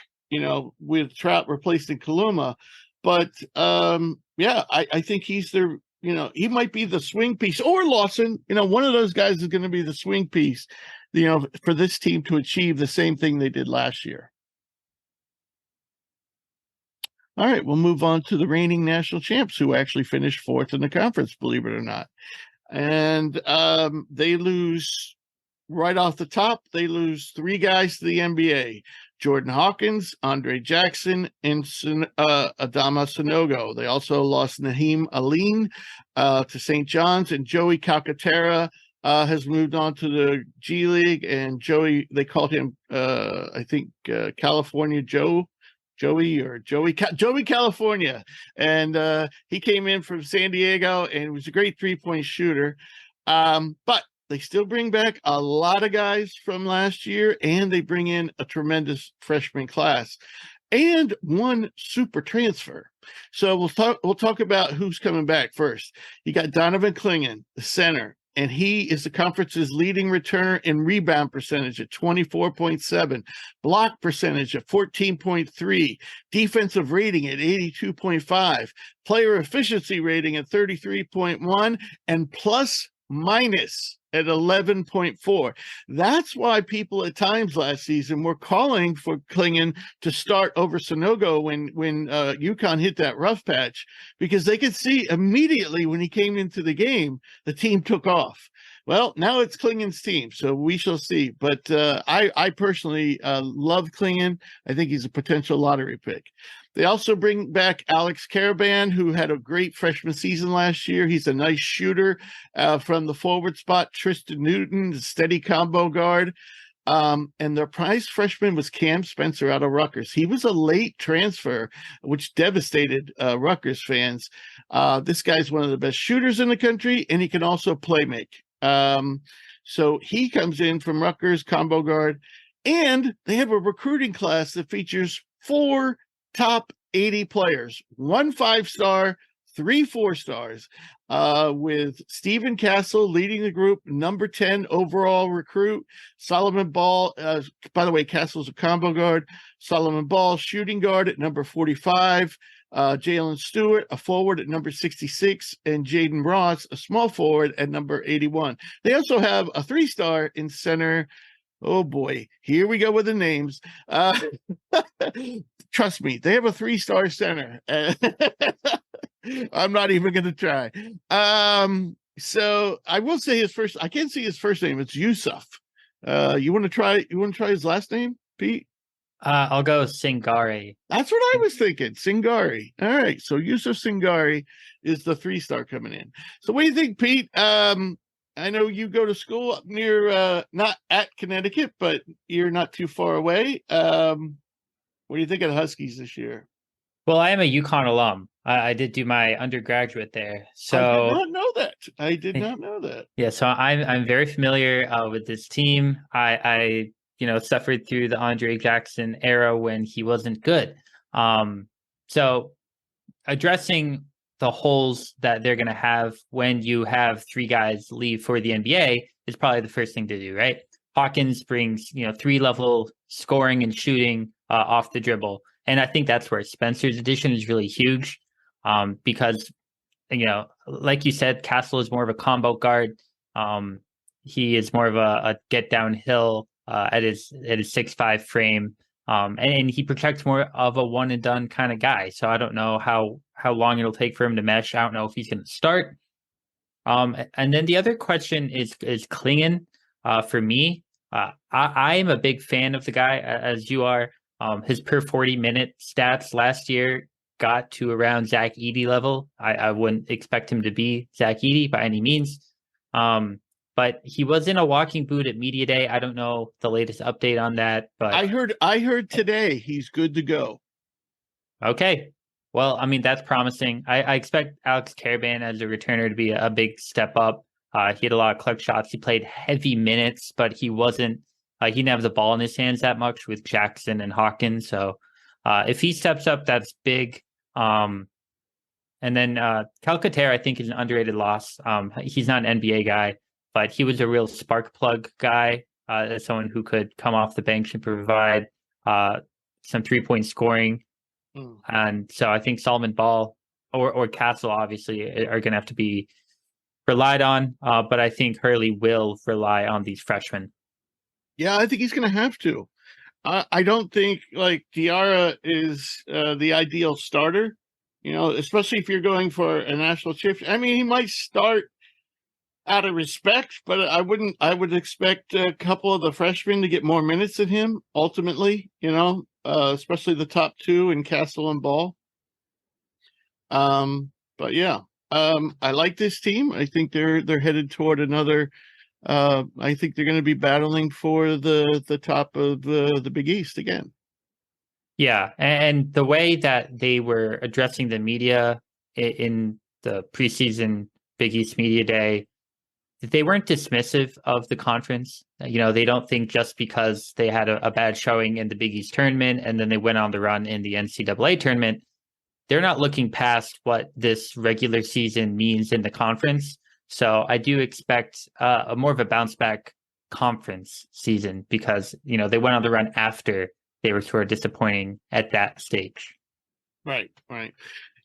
with Trout replacing Kaluma. But I think he's he might be the swing piece, or Lawson, one of those guys is going to be the swing piece, for this team to achieve the same thing they did last year. All right, we'll move on to the reigning national champs, who actually finished 4th in the conference, believe it or not. And they lose right off the top. They lose 3 guys to the NBA. Jordan Hawkins, Andre Jackson, and Adama Sanogo. They also lost Naheem Aline to St. John's, and Joey Calcaterra has moved on to the G League. And Joey, they called him, I think, California Joey California. And he came in from San Diego and was a great 3-point shooter. But they still bring back a lot of guys from last year, and they bring in a tremendous freshman class and 1 super transfer. So we'll talk about who's coming back first. You got Donovan Clingan, the center, and he is the conference's leading returner in rebound percentage at 24.7, block percentage at 14.3, defensive rating at 82.5, player efficiency rating at 33.1, and plus minus at 11.4. That's why people at times last season were calling for Clingan to start over Sanogo when UConn hit that rough patch, because they could see immediately when he came into the game, the team took off. Well, now it's Clingan's team, so we shall see. But I personally love Clingan. I think he's a potential lottery pick. They also bring back Alex Caravan, who had a great freshman season last year. He's a nice shooter from the forward spot. Tristan Newton, the steady combo guard. And their prize freshman was Cam Spencer out of Rutgers. He was a late transfer, which devastated Rutgers fans. This guy's one of the best shooters in the country, and he can also play make. So he comes in from Rutgers, combo guard. And they have a recruiting class that features 4 top 80 players, 1 5-star, 3 4-stars, with Stephen Castle leading the group, number 10 overall recruit. Solomon Ball, by the way, Castle's a combo guard. Solomon Ball, shooting guard at number 45. Jalen Stewart, a forward at number 66, and Jaden Ross, a small forward at number 81. They also have a 3-star in center. Oh boy, here we go with the names. Trust me, they have a 3-star center. I'm not even going to try. So I will say I can't see his first name. It's Yusuf. You want to try his last name, Pete? I'll go Singari. That's what I was thinking. Singari. All right. So Yusuf Singari is the 3-star coming in. So what do you think, Pete? I know you go to school up near, not at Connecticut, but you're not too far away. What do you think of the Huskies this year? Well, I am a UConn alum. I did do my undergraduate there. So I did not know that. I did not know that. Yeah, so I'm very familiar with this team. I suffered through the Andre Jackson era when he wasn't good. So addressing the holes that they're going to have when you have 3 guys leave for the NBA is probably the first thing to do, right? Hawkins brings 3-level scoring and shooting off the dribble, and I think that's where Spencer's addition is really huge, because like you said, Castle is more of a combo guard. He is more of a get downhill at his 6'5" frame. And he projects more of a one and done kind of guy. So I don't know how long it'll take for him to mesh. I don't know if he's going to start. And then the other question is Klingon. For me, I am a big fan of the guy, as you are. His per 40-minute stats last year got to around Zach Edey level. I wouldn't expect him to be Zach Edey by any means. But he was in a walking boot at Media Day. I don't know the latest update on that, but I heard today he's good to go. Okay. Well, I mean, that's promising. I expect Alex Caravan as a returner to be a big step up. He had a lot of clutch shots. He played heavy minutes, but he didn't have the ball in his hands that much with Jackson and Hawkins. So if he steps up, that's big. And then Calcaterra, I think, is an underrated loss. He's not an NBA guy, but he was a real spark plug guy, as someone who could come off the bench and provide some 3-point scoring. And so I think Solomon Ball or Castle obviously are going to have to be relied on. But I think Hurley will rely on these freshmen. Yeah, I think he's going to have to. I don't think Diarra is the ideal starter, especially if you're going for a national championship. I mean, he might start out of respect, but I would expect a couple of the freshmen to get more minutes than him ultimately, especially the top 2 in Castle and Ball. But yeah, I like this team. I think they're headed toward another. I think they're going to be battling for the top of the Big East again. Yeah, and the way that they were addressing the media in the preseason Big East Media Day, they weren't dismissive of the conference. They don't think just because they had a bad showing in the Big East tournament and then they went on the run in the NCAA tournament, they're not looking past what this regular season means in the conference. So I do expect a more of a bounce back conference season because, they went on the run after they were sort of disappointing at that stage. Right.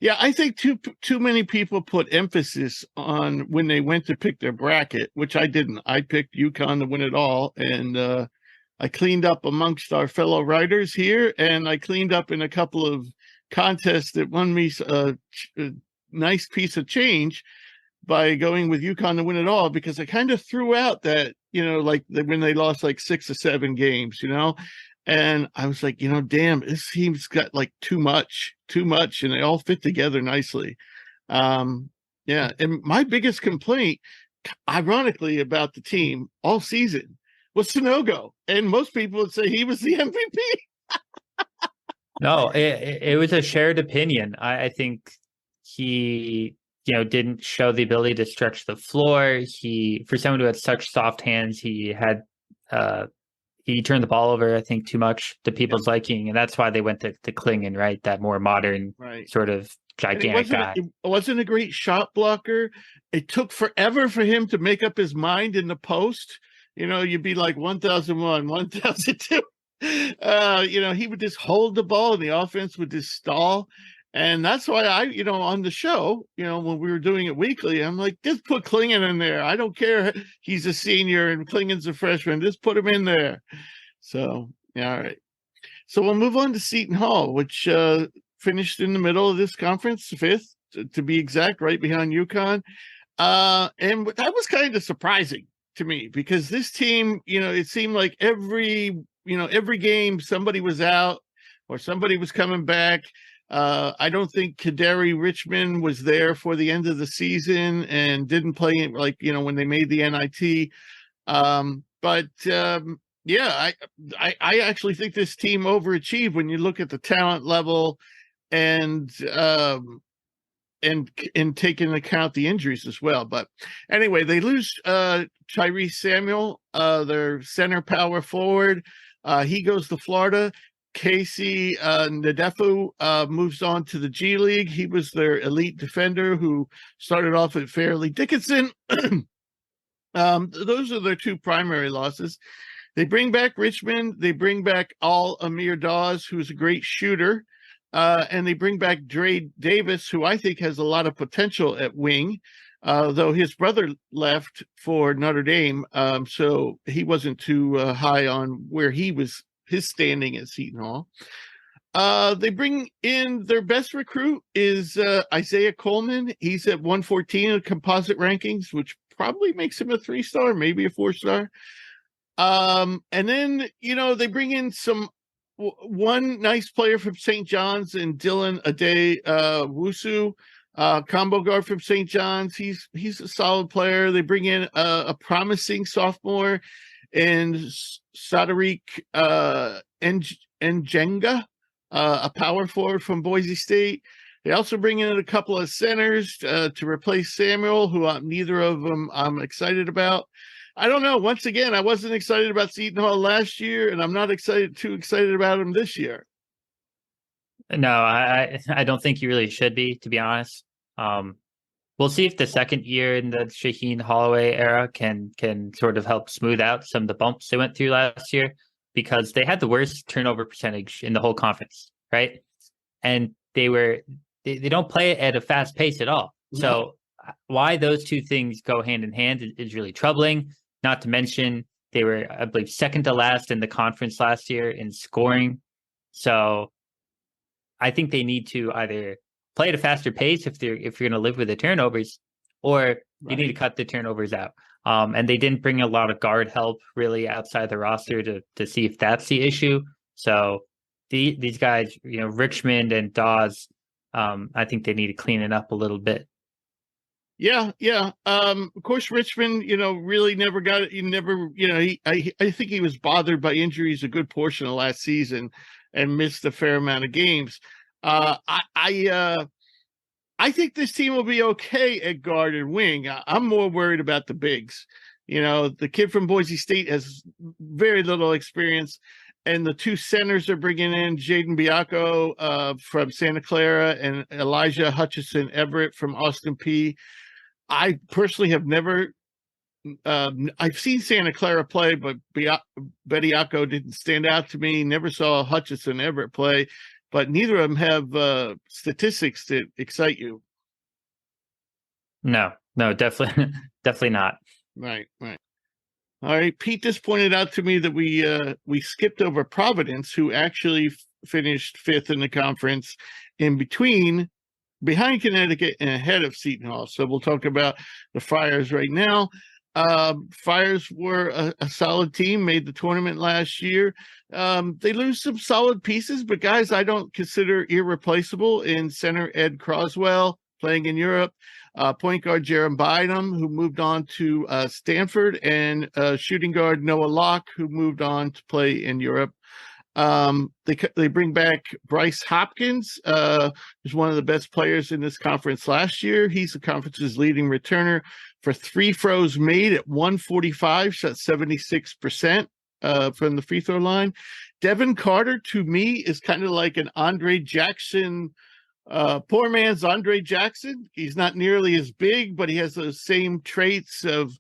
Yeah, I think too many people put emphasis on when they went to pick their bracket, which I didn't. I picked UConn to win it all, and I cleaned up amongst our fellow writers here, and I cleaned up in a couple of contests that won me a nice piece of change by going with UConn to win it all, because I kind of threw out that, when they lost 6 or 7 games, and I was like, damn, this team's got too much, and they all fit together nicely. Yeah. And my biggest complaint, ironically, about the team all season was Sanogo. And most people would say he was the MVP. No, it was a shared opinion. I think he, didn't show the ability to stretch the floor. For someone who had such soft hands, he turned the ball over, I think, too much to people's liking, and that's why they went to Klingon, right? That more modern sort of gigantic guy. It wasn't a great shot blocker. It took forever for him to make up his mind in the post. You'd be like 1,001, 1,002. He would just hold the ball and the offense would just stall. And that's why on the show, when we were doing it weekly, I'm like, just put Klingon in there. I don't care. He's a senior and Klingon's a freshman. Just put him in there. So, yeah, all right. So we'll move on to Seton Hall, which finished in the middle of this conference, fifth, to be exact, right behind UConn. And that was kind of surprising to me because this team, it seemed like every game somebody was out or somebody was coming back. I don't think Kaderi Richmond was there for the end of the season and didn't play when they made the NIT. Yeah, I actually think this team overachieved when you look at the talent level and take into account the injuries as well. But anyway, they lose Tyrese Samuel, their center power forward. He goes to Florida. Casey Nadefu moves on to the G League. He was their elite defender who started off at Fairleigh Dickinson. Those are their two primary losses. They bring back Richmond. They bring back Amir Dawes, who's a great shooter. And they bring back Dre Davis, who I think has a lot of potential at wing, though his brother left for Notre Dame. So he wasn't too high on where his standing at Seton Hall. They bring in their best recruit is Isaiah Coleman. He's at 114 in composite rankings, which probably makes him a 3-star, maybe a 4-star. And then, they bring in one nice player from St. John's and Dylan Ade Wusu, combo guard from St. John's. He's a solid player. They bring in a promising sophomore and Sadarik Njenga, a power forward from Boise State. They also bring in a couple of centers to replace Samuel, who neither of them I'm excited about. I don't know. Once again, I wasn't excited about Seton Hall last year, and I'm not too excited about him this year. No, I don't think you really should be, to be honest. We'll see if the second year in the Shaheen Holloway era can sort of help smooth out some of the bumps they went through last year, because they had the worst turnover percentage in the whole conference, right? And they don't play at a fast pace at all. No. So why those two things go hand in hand is really troubling. Not to mention they were, I believe, second to last in the conference last year in scoring. So I think they need to either play at a faster pace if you're going to live with the turnovers, or you need to cut the turnovers out. And they didn't bring a lot of guard help really outside the roster to see if that's the issue. So these guys, Richmond and Dawes, I think they need to clean it up a little bit. Yeah. Of course, Richmond, really never got it. I think he was bothered by injuries a good portion of last season and missed a fair amount of games. I think this team will be okay at guard and wing. I'm more worried about the bigs. The kid from Boise State has very little experience, and the two centers are bringing in Jaden Biacco from Santa Clara and Elijah Hutchison Everett from Austin Peay. I personally have never I've seen Santa Clara play, but Bediako didn't stand out to me. Never saw Hutchison Everett play, but neither of them have statistics that excite you. No, definitely not. Right. All right. Pete just pointed out to me that we skipped over Providence, who actually finished fifth in the conference behind Connecticut and ahead of Seton Hall. So we'll talk about the Friars right now. Friars were a solid team, made the tournament last year. They lose some solid pieces, but guys I don't consider irreplaceable in center Ed Croswell playing in Europe, point guard Jerem Bynum, who moved on to Stanford, and shooting guard Noah Locke, who moved on to play in Europe. They bring back Bryce Hopkins, who's one of the best players in this conference last year. He's the conference's leading returner for free throws made at 145, shot 76% from the free throw line. Devin Carter, to me, is kind of like an Andre Jackson, poor man's Andre Jackson. He's not nearly as big, but he has those same traits of,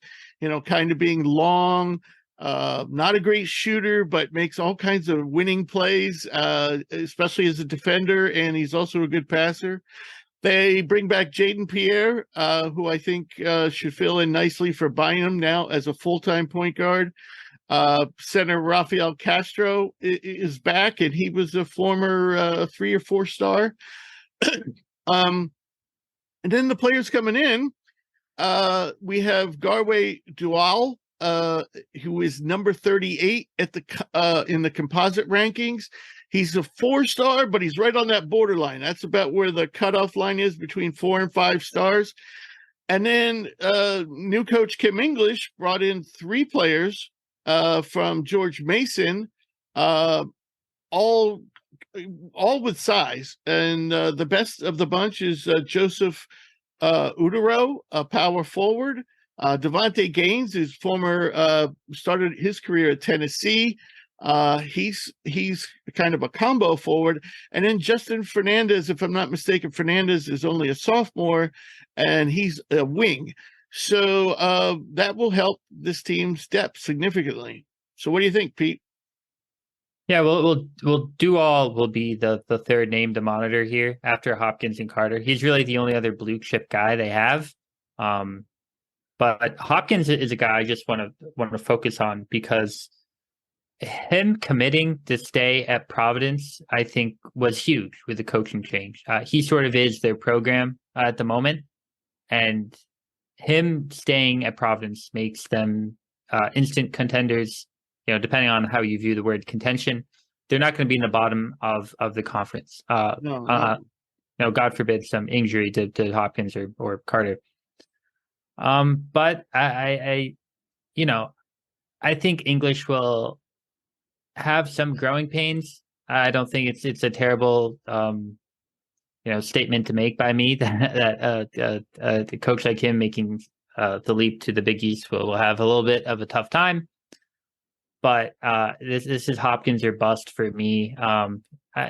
kind of being long, Not a great shooter, but makes all kinds of winning plays, especially as a defender, and he's also a good passer. They bring back Jaden Pierre, who I think should fill in nicely for Bynum now as a full-time point guard. Center Rafael Castro is back, and he was a former 3 or 4 star. And then the players coming in, we have Garway Dual, who is number 38 at the in the composite rankings. He's a 4-star, but he's right on that borderline. That's about where the cutoff line is between 4 and 5 stars. And then new coach Kim English brought in 3 players from George Mason, all with size. And the best of the bunch is Joseph Udero, a power forward. Devontae Gaines is started his career at Tennessee. He's kind of a combo forward. And then Justin Fernandez, if I'm not mistaken, Fernandez is only a sophomore, and he's a wing. So that will help this team's depth significantly. So what do you think, Pete? Yeah, we'll Dual will be the third name to monitor here after Hopkins and Carter. He's really the only other blue chip guy they have. But Hopkins is a guy I just want to focus on, because him committing to stay at Providence, I think, was huge with the coaching change. He sort of is their program at the moment, and him staying at Providence makes them instant contenders. You know, depending on how you view the word contention, they're not going to be in the bottom of the conference. No, God forbid some injury to Hopkins or Carter. But I think English will have some growing pains. I don't think it's a terrible statement to make by me that a coach like him making the leap to the Big East will have a little bit of a tough time. But this is Hopkins or bust for me.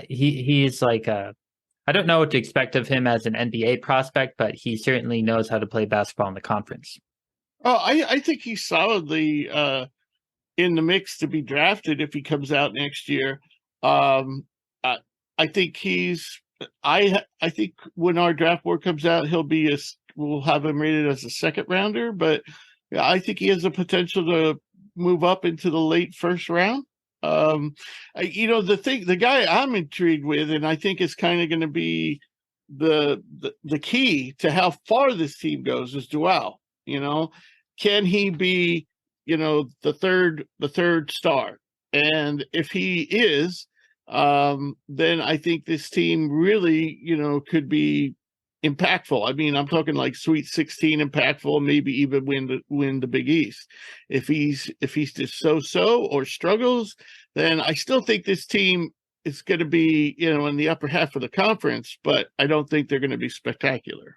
He is like I don't know what to expect of him as an NBA prospect, but he certainly knows how to play basketball in the conference. Oh, I think he's solidly in the mix to be drafted if he comes out next year. I think I think when our draft board comes out, we'll have him rated as a second rounder, but I think he has the potential to move up into the late first round. The guy I'm intrigued with, and I think is kind of going to be the key to how far this team goes, is Dual. Can he be, the third star? And if he is, then I think this team really, could be impactful. I mean, I'm talking like Sweet 16 impactful, maybe even win the Big East. If he's just so or struggles, then I still think this team is going to be, in the upper half of the conference, but I don't think they're going to be spectacular.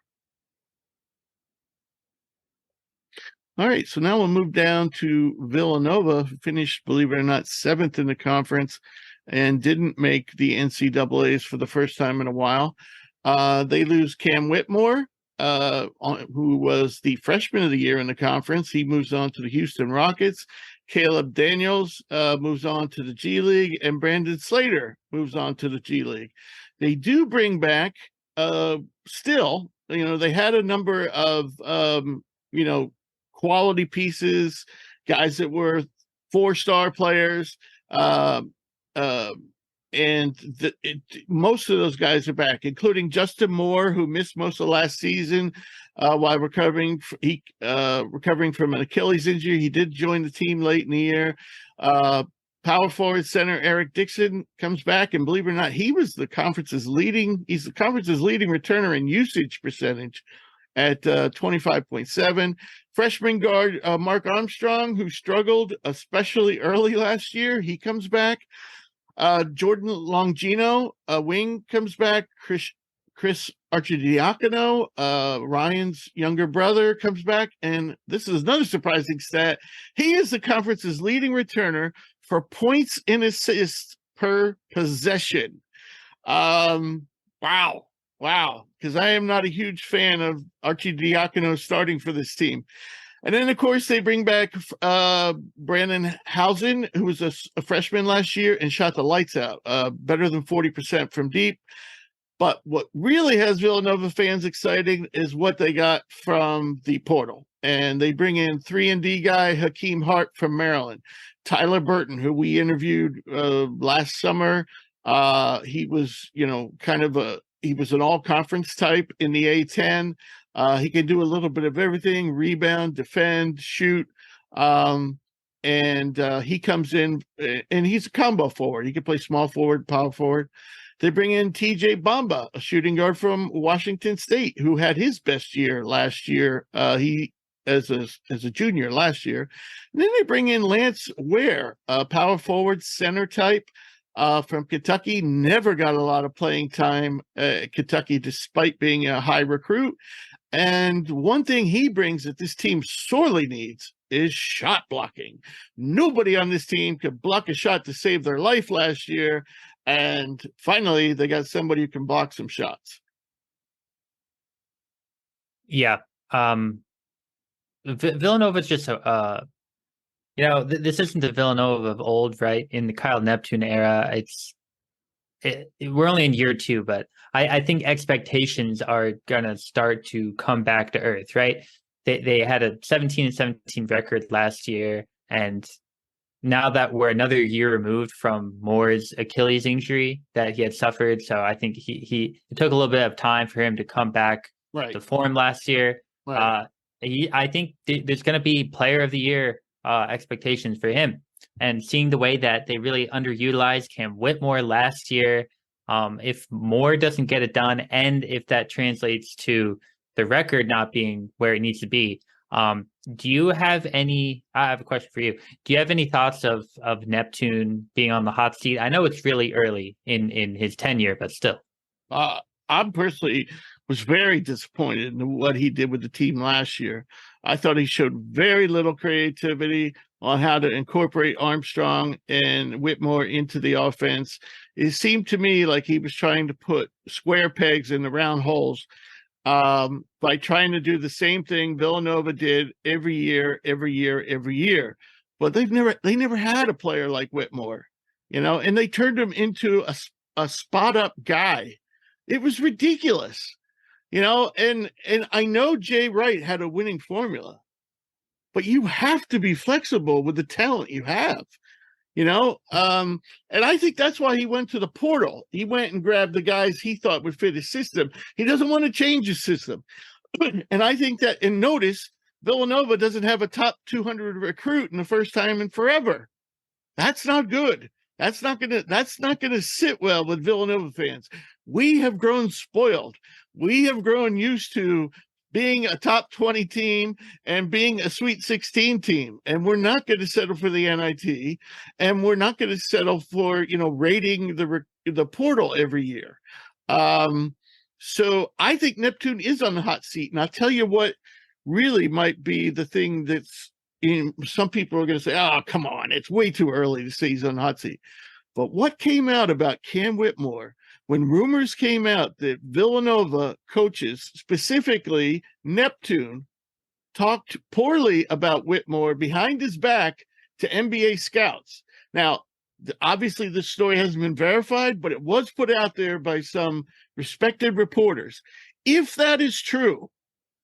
All right, so now we'll move down to Villanova, who finished, believe it or not, 7th in the conference and didn't make the NCAAs for the first time in a while. They lose Cam Whitmore, who was the freshman of the year in the conference. He moves on to the Houston Rockets. Caleb Daniels moves on to the G League, and Brandon Slater moves on to the G League. They do bring back still, they had a number of, quality pieces, guys that were 4-star players. And most of those guys are back, including Justin Moore, who missed most of last season while recovering from an Achilles injury. He did join the team late in the year. Power forward center Eric Dixon comes back, and believe it or not, he's the conference's leading returner in usage percentage at 25.7. Freshman guard Mark Armstrong, who struggled especially early last year, he comes back. Jordan Longino, a wing, comes back. Chris Archidiacono, Ryan's younger brother, comes back. And this is another surprising stat. He is the conference's leading returner for points and assists per possession. Wow. Because I am not a huge fan of Archidiacono starting for this team. And then, of course, they bring back Brandon Housen, who was a freshman last year and shot the lights out, better than 40% from deep. But what really has Villanova fans excited is what they got from the portal. And they bring in 3-and-D guy Hakeem Hart from Maryland, Tyler Burton, who we interviewed last summer. He was, he was an all-conference type in the A10. He can do a little bit of everything: rebound, defend, shoot. And he comes in, and he's a combo forward. He can play small forward, power forward. They bring in TJ Bamba, a shooting guard from Washington State, who had his best year last year. He as a junior last year. And then they bring in Lance Ware, a power forward, center type from Kentucky. Never got a lot of playing time at Kentucky, despite being a high recruit. And one thing he brings that this team sorely needs is shot blocking. Nobody on this team could block a shot to save their life last year. And finally, they got somebody who can block some shots. Yeah. Villanova's just, this isn't the Villanova of old, right? In the Kyle Neptune era, we're only in year 2, but I think expectations are going to start to come back to earth, right? They had a 17-17 record last year, and now that we're another year removed from Moore's Achilles injury that he had suffered, so I think it took a little bit of time for him to come back to form last year. Right. I think there's going to be Player of the Year expectations for him, and seeing the way that they really underutilized Cam Whitmore last year. If Moore doesn't get it done, and if that translates to the record not being where it needs to be, do you have I have a question for you. Do you have any thoughts of Neptune being on the hot seat? I know it's really early in his tenure, but still. I personally was very disappointed in what he did with the team last year. I thought he showed very little creativity on how to incorporate Armstrong and Whitmore into the offense. It seemed to me like he was trying to put square pegs in the round holes by trying to do the same thing Villanova did every year. But they never had a player like Whitmore, and they turned him into a spot up guy. It was ridiculous, and I know Jay Wright had a winning formula, but you have to be flexible with the talent you have, and I think that's why he went to the portal. He went and grabbed the guys he thought would fit his system. He doesn't want to change his system. And I think that, and notice, Villanova doesn't have a top 200 recruit in the first time in forever. That's not good. That's not gonna sit well with Villanova fans. We have grown spoiled. We have grown used to being a top 20 team and being a Sweet 16 team. And we're not going to settle for the NIT, and we're not going to settle for, raiding the portal every year. So I think Neptune is on the hot seat. And I'll tell you what really might be the thing that's some people are going to say, oh, come on, it's way too early to say he's on the hot seat. But what came out about Cam Whitmore when rumors came out that Villanova coaches, specifically Neptune, talked poorly about Whitmore behind his back to NBA scouts. Now, obviously this story hasn't been verified, but it was put out there by some respected reporters. If that is true,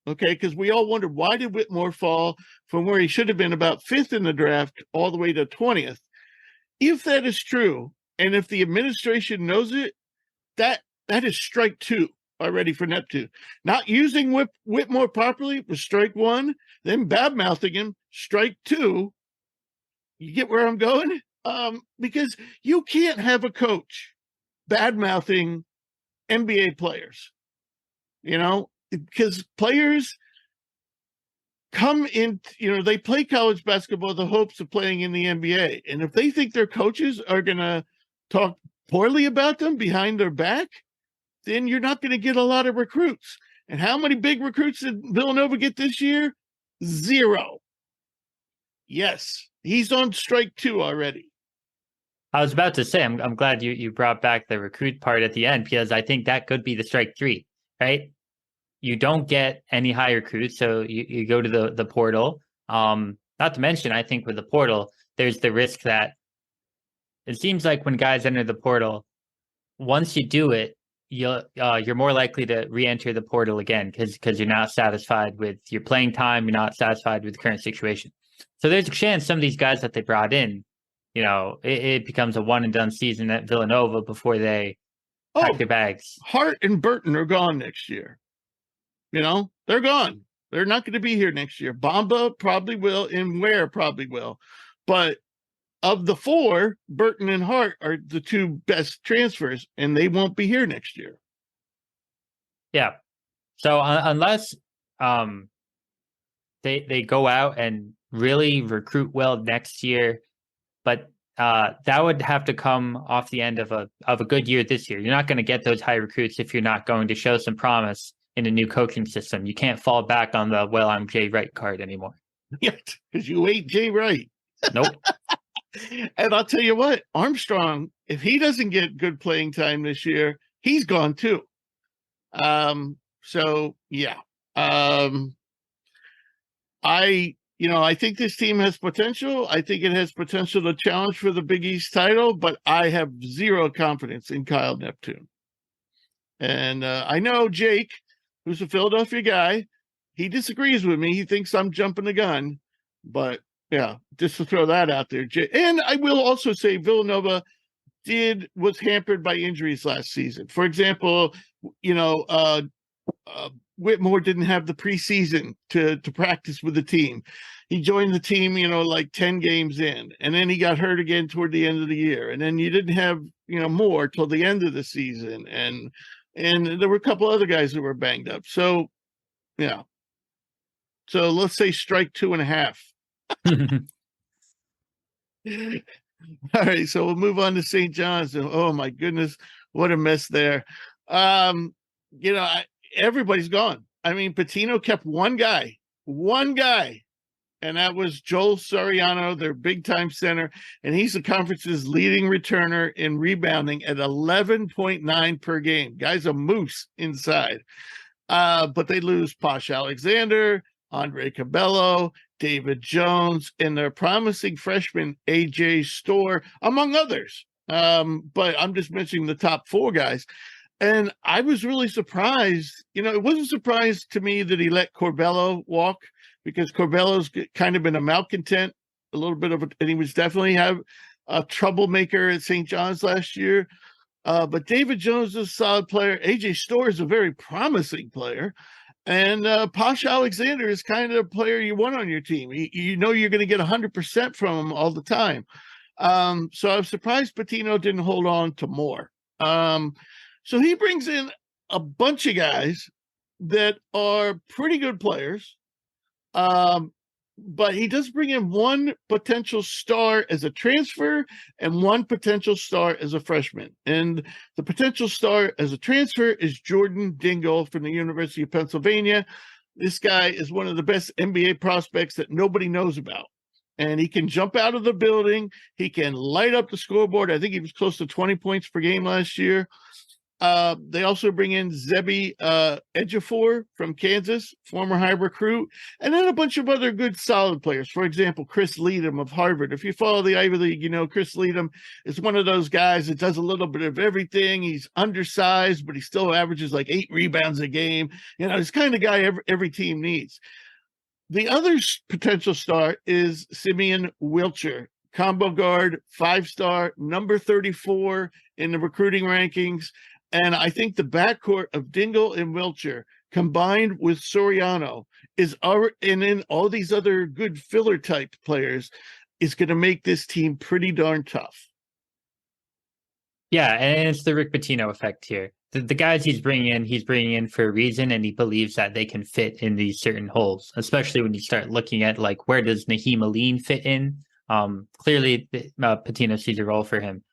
okay, because we all wondered, why did Whitmore fall from where he should have been about 5th in the draft all the way to 20th? If that is true, and if the administration knows it, that is strike 2 already for Neptune. Not using Whitmore properly was strike 1, then bad-mouthing him, strike 2. You get where I'm going? Because you can't have a coach bad-mouthing NBA players, because players come in, they play college basketball with the hopes of playing in the NBA. And if they think their coaches are going to talk poorly about them behind their back, then you're not going to get a lot of recruits. And how many big recruits did Villanova get this year? 0. Yes, he's on strike 2 already. I was about to say, I'm glad you brought back the recruit part at the end, because I think that could be the strike 3, right? you don't get any high recruits, so you go to the portal. Not to mention, I think with the portal, there's the risk that it seems like when guys enter the portal, once you do it, you're more likely to re-enter the portal again because you're not satisfied with your playing time, you're not satisfied with the current situation. So there's a chance some of these guys that they brought in, it becomes a one and done season at Villanova before they pack their bags. Hart and Burton are gone next year. They're gone. They're not going to be here next year. Bamba probably will, and Ware probably will. But of the four, Burton and Hart are the two best transfers, and they won't be here next year. Yeah. So unless they go out and really recruit well next year, but that would have to come off the end of a good year this year. You're not going to get those high recruits if you're not going to show some promise in a new coaching system. You can't fall back on the I'm Jay Wright card anymore. Yeah, because you ain't Jay Wright. Nope. And I'll tell you what, Armstrong, if he doesn't get good playing time this year, he's gone too. So yeah. I think this team has potential. I think it has potential to challenge for the Big East title, but I have zero confidence in Kyle Neptune. And I know Jake, who's a Philadelphia guy, he disagrees with me. He thinks I'm jumping the gun, but yeah, just to throw that out there. And I will also say Villanova was hampered by injuries last season. For example, Whitmore didn't have the preseason to practice with the team. He joined the team, like 10 games in, and then he got hurt again toward the end of the year. And then you didn't have, more till the end of the season. And there were a couple other guys that were banged up. So, yeah. So let's say strike 2.5. All right, so we'll move on to St. John's. Oh my goodness, what a mess there. Everybody's gone. I mean, Pitino kept one guy, and that was Joel Soriano, their big-time center, and he's the conference's leading returner in rebounding at 11.9 per game. Guy's a moose inside. But they lose Posh Alexander, Andre Cabello, David Jones, and their promising freshman AJ Storr, among others. But I'm just mentioning the top four guys. And I was really surprised. It wasn't a surprise to me that he let Corbello walk, because Corbello's kind of been a malcontent, a little bit of and he was definitely a troublemaker at St. John's last year. But David Jones is a solid player. AJ Storr is a very promising player. And Posh Alexander is kind of a player you want on your team. You're going to get 100% from him all the time. So I was surprised Pitino didn't hold on to more. So he brings in a bunch of guys that are pretty good players. But he does bring in one potential star as a transfer and one potential star as a freshman. And the potential star as a transfer is Jordan Dingle from the University of Pennsylvania. This guy is one of the best NBA prospects that nobody knows about. And he can jump out of the building. He can light up the scoreboard. I think he was close to 20 points per game last year. They also bring in Zebi Ejiofor from Kansas, former high recruit, and then a bunch of other good solid players. For example, Chris Leadham of Harvard. If you follow the Ivy League, Chris Leadham is one of those guys that does a little bit of everything. He's undersized, but he still averages like 8 rebounds a game. He's the kind of guy every team needs. The other potential star is Simeon Wilcher, combo guard, 5-star, number 34 in the recruiting rankings. And I think the backcourt of Dingle and Wilcher combined with Soriano and then all these other good filler type players is going to make this team pretty darn tough. Yeah, and it's the Rick Pitino effect here. The guys he's bringing in for a reason, and he believes that they can fit in these certain holes, especially when you start looking at like where does Naheem Aline fit in? Clearly, Pitino sees a role for him.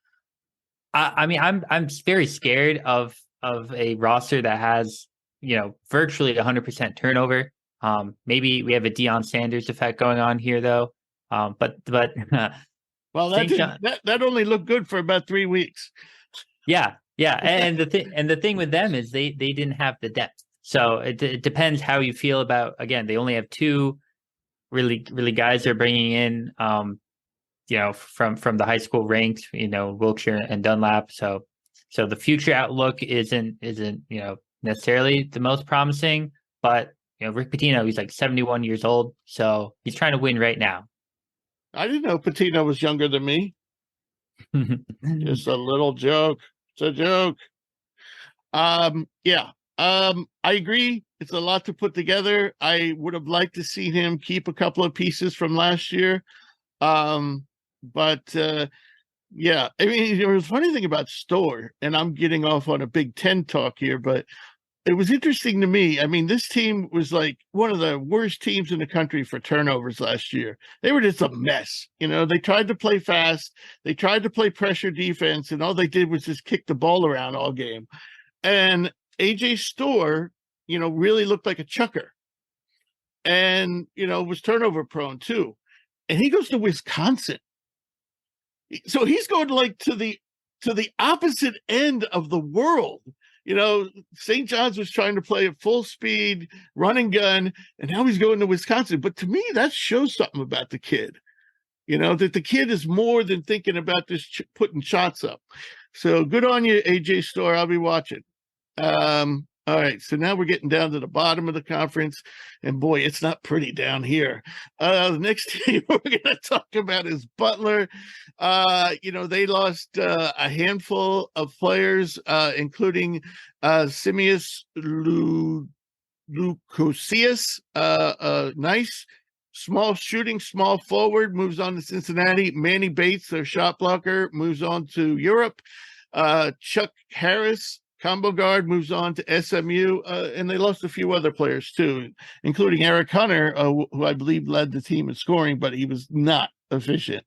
I mean, I'm very scared of a roster that has, virtually 100% turnover. Maybe we have a Deion Sanders effect going on here, though. But well, that only looked good for about 3 weeks. Yeah, and the thing with them is they didn't have the depth. So it depends how you feel about. Again, they only have two really guys they're bringing in. From the high school ranks, Wilkshire and Dunlap. So the future outlook isn't necessarily the most promising. But Rick Pitino, he's like 71 years old, so he's trying to win right now. I didn't know Patino was younger than me. Just a little joke. It's a joke. Yeah. I agree. It's a lot to put together. I would have liked to see him keep a couple of pieces from last year. But yeah, I mean, there was a funny thing about Storr, and I'm getting off on a Big Ten talk here, but it was interesting to me. I mean, this team was like one of the worst teams in the country for turnovers last year. They were just a mess. They tried to play fast. They tried to play pressure defense, and all they did was just kick the ball around all game. And AJ Storr, really looked like a chucker and, was turnover prone too. And he goes to Wisconsin. So he's going to the opposite end of the world. St. John's was trying to play at full speed, run and gun, and now he's going to Wisconsin. But to me, that shows something about the kid, that the kid is more than thinking about this putting shots up. So good on you, AJ Storr. I'll be watching. All right, so now we're getting down to the bottom of the conference, and boy, it's not pretty down here. The next team we're going to talk about is Butler. They lost a handful of players, including Simius Lucosius, nice small shooting, small forward, moves on to Cincinnati. Manny Bates, their shot blocker, moves on to Europe. Chuck Harris, combo guard, moves on to SMU, and they lost a few other players too, including Eric Hunter, who I believe led the team in scoring, but he was not efficient.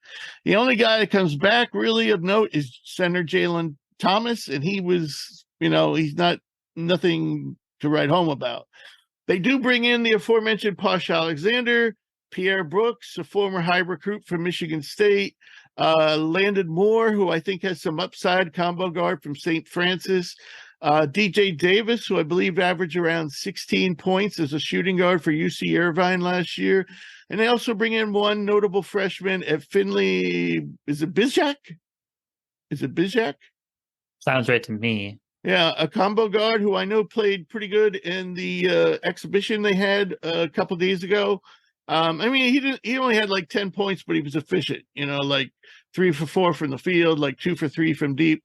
The only guy that comes back really of note is center Jalen Thomas, and he was, he's nothing to write home about. They do bring in the aforementioned Posh Alexander, Pierre Brooks, a former high recruit from Michigan State, Landon Moore, who I think has some upside, combo guard from St. Francis, DJ Davis, who I believe averaged around 16 points as a shooting guard for UC Irvine last year. And they also bring in one notable freshman at Finley. Is it Bizjak? Sounds right to me. Yeah, a combo guard who I know played pretty good in the exhibition they had a couple days ago. I mean, he only had like 10 points, but he was efficient, like 3 for 4 from the field, like 2 for 3 from deep.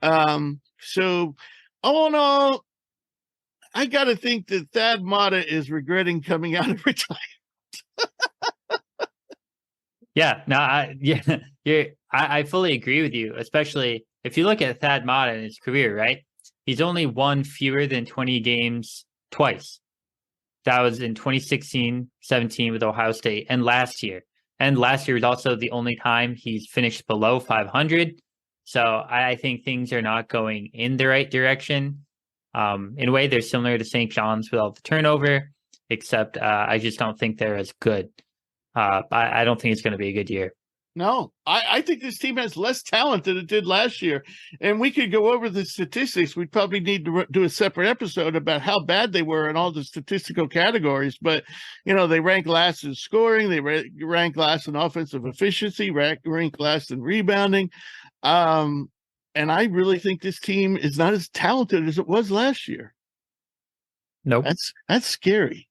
So all in all, I got to think that Thad Matta is regretting coming out of retirement. Yeah, no, I fully agree with you, especially if you look at Thad Matta in his career, right? He's only won fewer than 20 games twice. That was in 2016-17 with Ohio State and last year. And last year was also the only time he's finished below 500. So I think things are not going in the right direction. In a way, they're similar to St. John's with all the turnover, except I just don't think they're as good. I don't think it's going to be a good year. No, I think this team has less talent than it did last year. And we could go over the statistics. We'd probably need to do a separate episode about how bad they were in all the statistical categories. But, they rank last in scoring. They rank last in offensive efficiency, rank last in rebounding. And I really think this team is not as talented as it was last year. Nope. That's scary.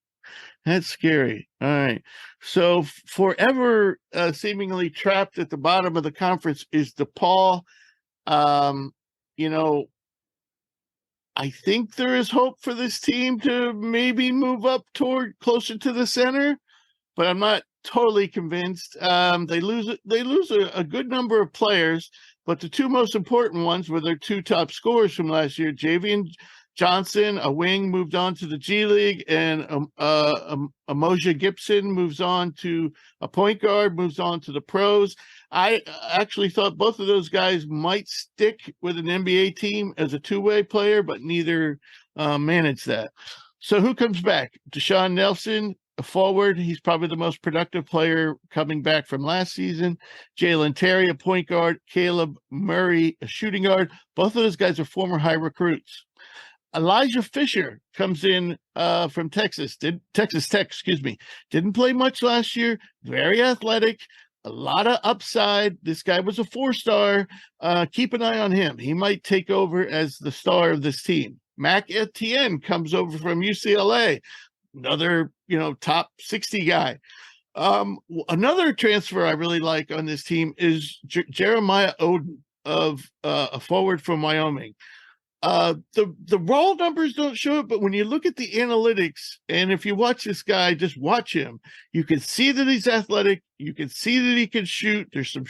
That's scary. All right. So forever seemingly trapped at the bottom of the conference is DePaul. I think there is hope for this team to maybe move up toward closer to the center, but I'm not totally convinced. They lose a good number of players, but the two most important ones were their two top scorers from last year, Javian Johnson, a wing, moved on to the G League, and Amoja Gibson moves on to a point guard, moves on to the pros. I actually thought both of those guys might stick with an NBA team as a two-way player, but neither managed that. So who comes back? Deshaun Nelson, a forward. He's probably the most productive player coming back from last season. Jalen Terry, a point guard. Caleb Murray, a shooting guard. Both of those guys are former high recruits. Elijah Fisher comes in from Texas Tech, excuse me. Didn't play much last year. Very athletic, a lot of upside. This guy was a 4-star. Keep an eye on him. He might take over as the star of this team. Mac Etienne comes over from UCLA, another top 60 guy. Another transfer I really like on this team is Jeremiah Oden of a forward from Wyoming. The raw numbers don't show it, but when you look at the analytics, and if you watch this guy, just watch him, you can see that he's athletic. You can see that he can shoot. There's some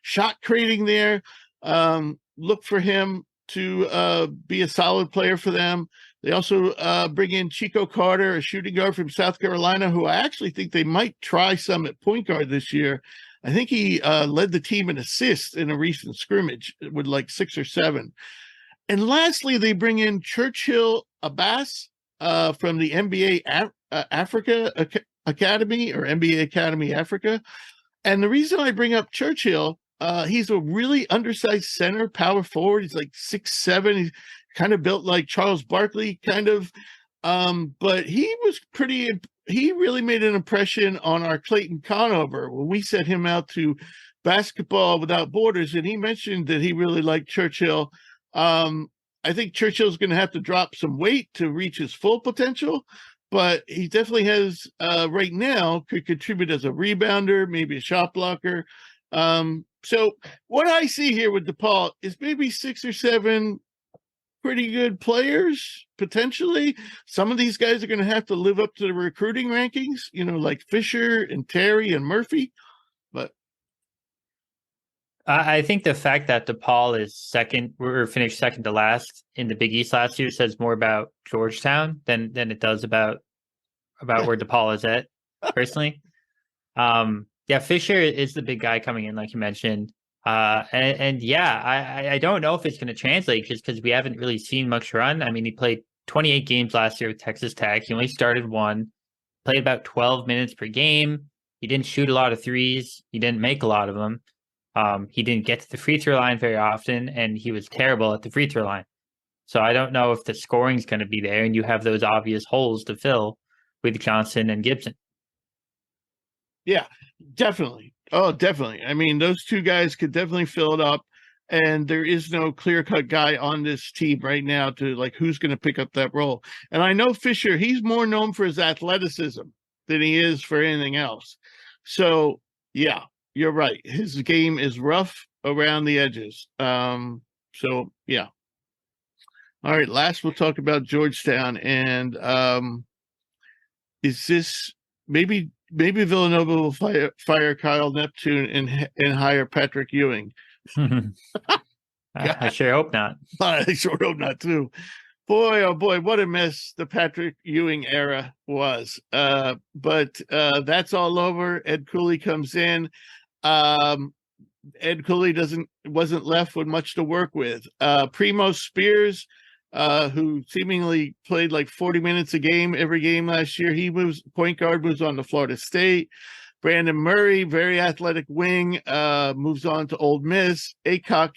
shot creating there. Look for him to be a solid player for them. They also bring in Chico Carter, a shooting guard from South Carolina, who I actually think they might try some at point guard this year. I think he led the team in assists in a recent scrimmage with like 6 or 7. And lastly, they bring in Churchill Abbas from the NBA Africa Academy, or NBA Academy Africa. And the reason I bring up Churchill, he's a really undersized center, power forward. He's like 6'7". He's kind of built like Charles Barkley, kind of. But he really made an impression on our Clayton Conover when we sent him out to Basketball Without Borders, and he mentioned that he really liked Churchill. I think Churchill's going to have to drop some weight to reach his full potential, but he definitely has, right now, could contribute as a rebounder, maybe a shot blocker. So what I see here with DePaul is maybe 6 or 7 pretty good players, potentially. Some of these guys are going to have to live up to the recruiting rankings, like Fisher and Terry and Murphy. But I think the fact that DePaul is second, or finished second to last in the Big East last year, says more about Georgetown than it does about where DePaul is at, personally. Yeah, Fisher is the big guy coming in, like you mentioned. And yeah, I don't know if it's going to translate just because we haven't really seen much run. I mean, he played 28 games last year with Texas Tech. He only started 1, played about 12 minutes per game. He didn't shoot a lot of threes. He didn't make a lot of them. He didn't get to the free throw line very often, and he was terrible at the free throw line. So I don't know if the scoring is going to be there, and you have those obvious holes to fill with Johnson and Gibson. Yeah, definitely. Oh, definitely. I mean, those two guys could definitely fill it up, and there is no clear-cut guy on this team right now to, like, who's going to pick up that role. And I know Fisher, he's more known for his athleticism than he is for anything else. So, yeah. You're right. His game is rough around the edges. So yeah. All right. Last, we'll talk about Georgetown. And is this maybe Villanova will fire Kyle Neptune and hire Patrick Ewing? I sure hope not. I sure hope not too. Boy, oh boy, what a mess the Patrick Ewing era was. But that's all over. Ed Cooley comes in. Ed Cooley wasn't left with much to work with. Primo Spears, who seemingly played like 40 minutes a game every game last year, point guard, moves on to Florida State. Brandon Murray, very athletic wing, moves on to Ole Miss. Acook,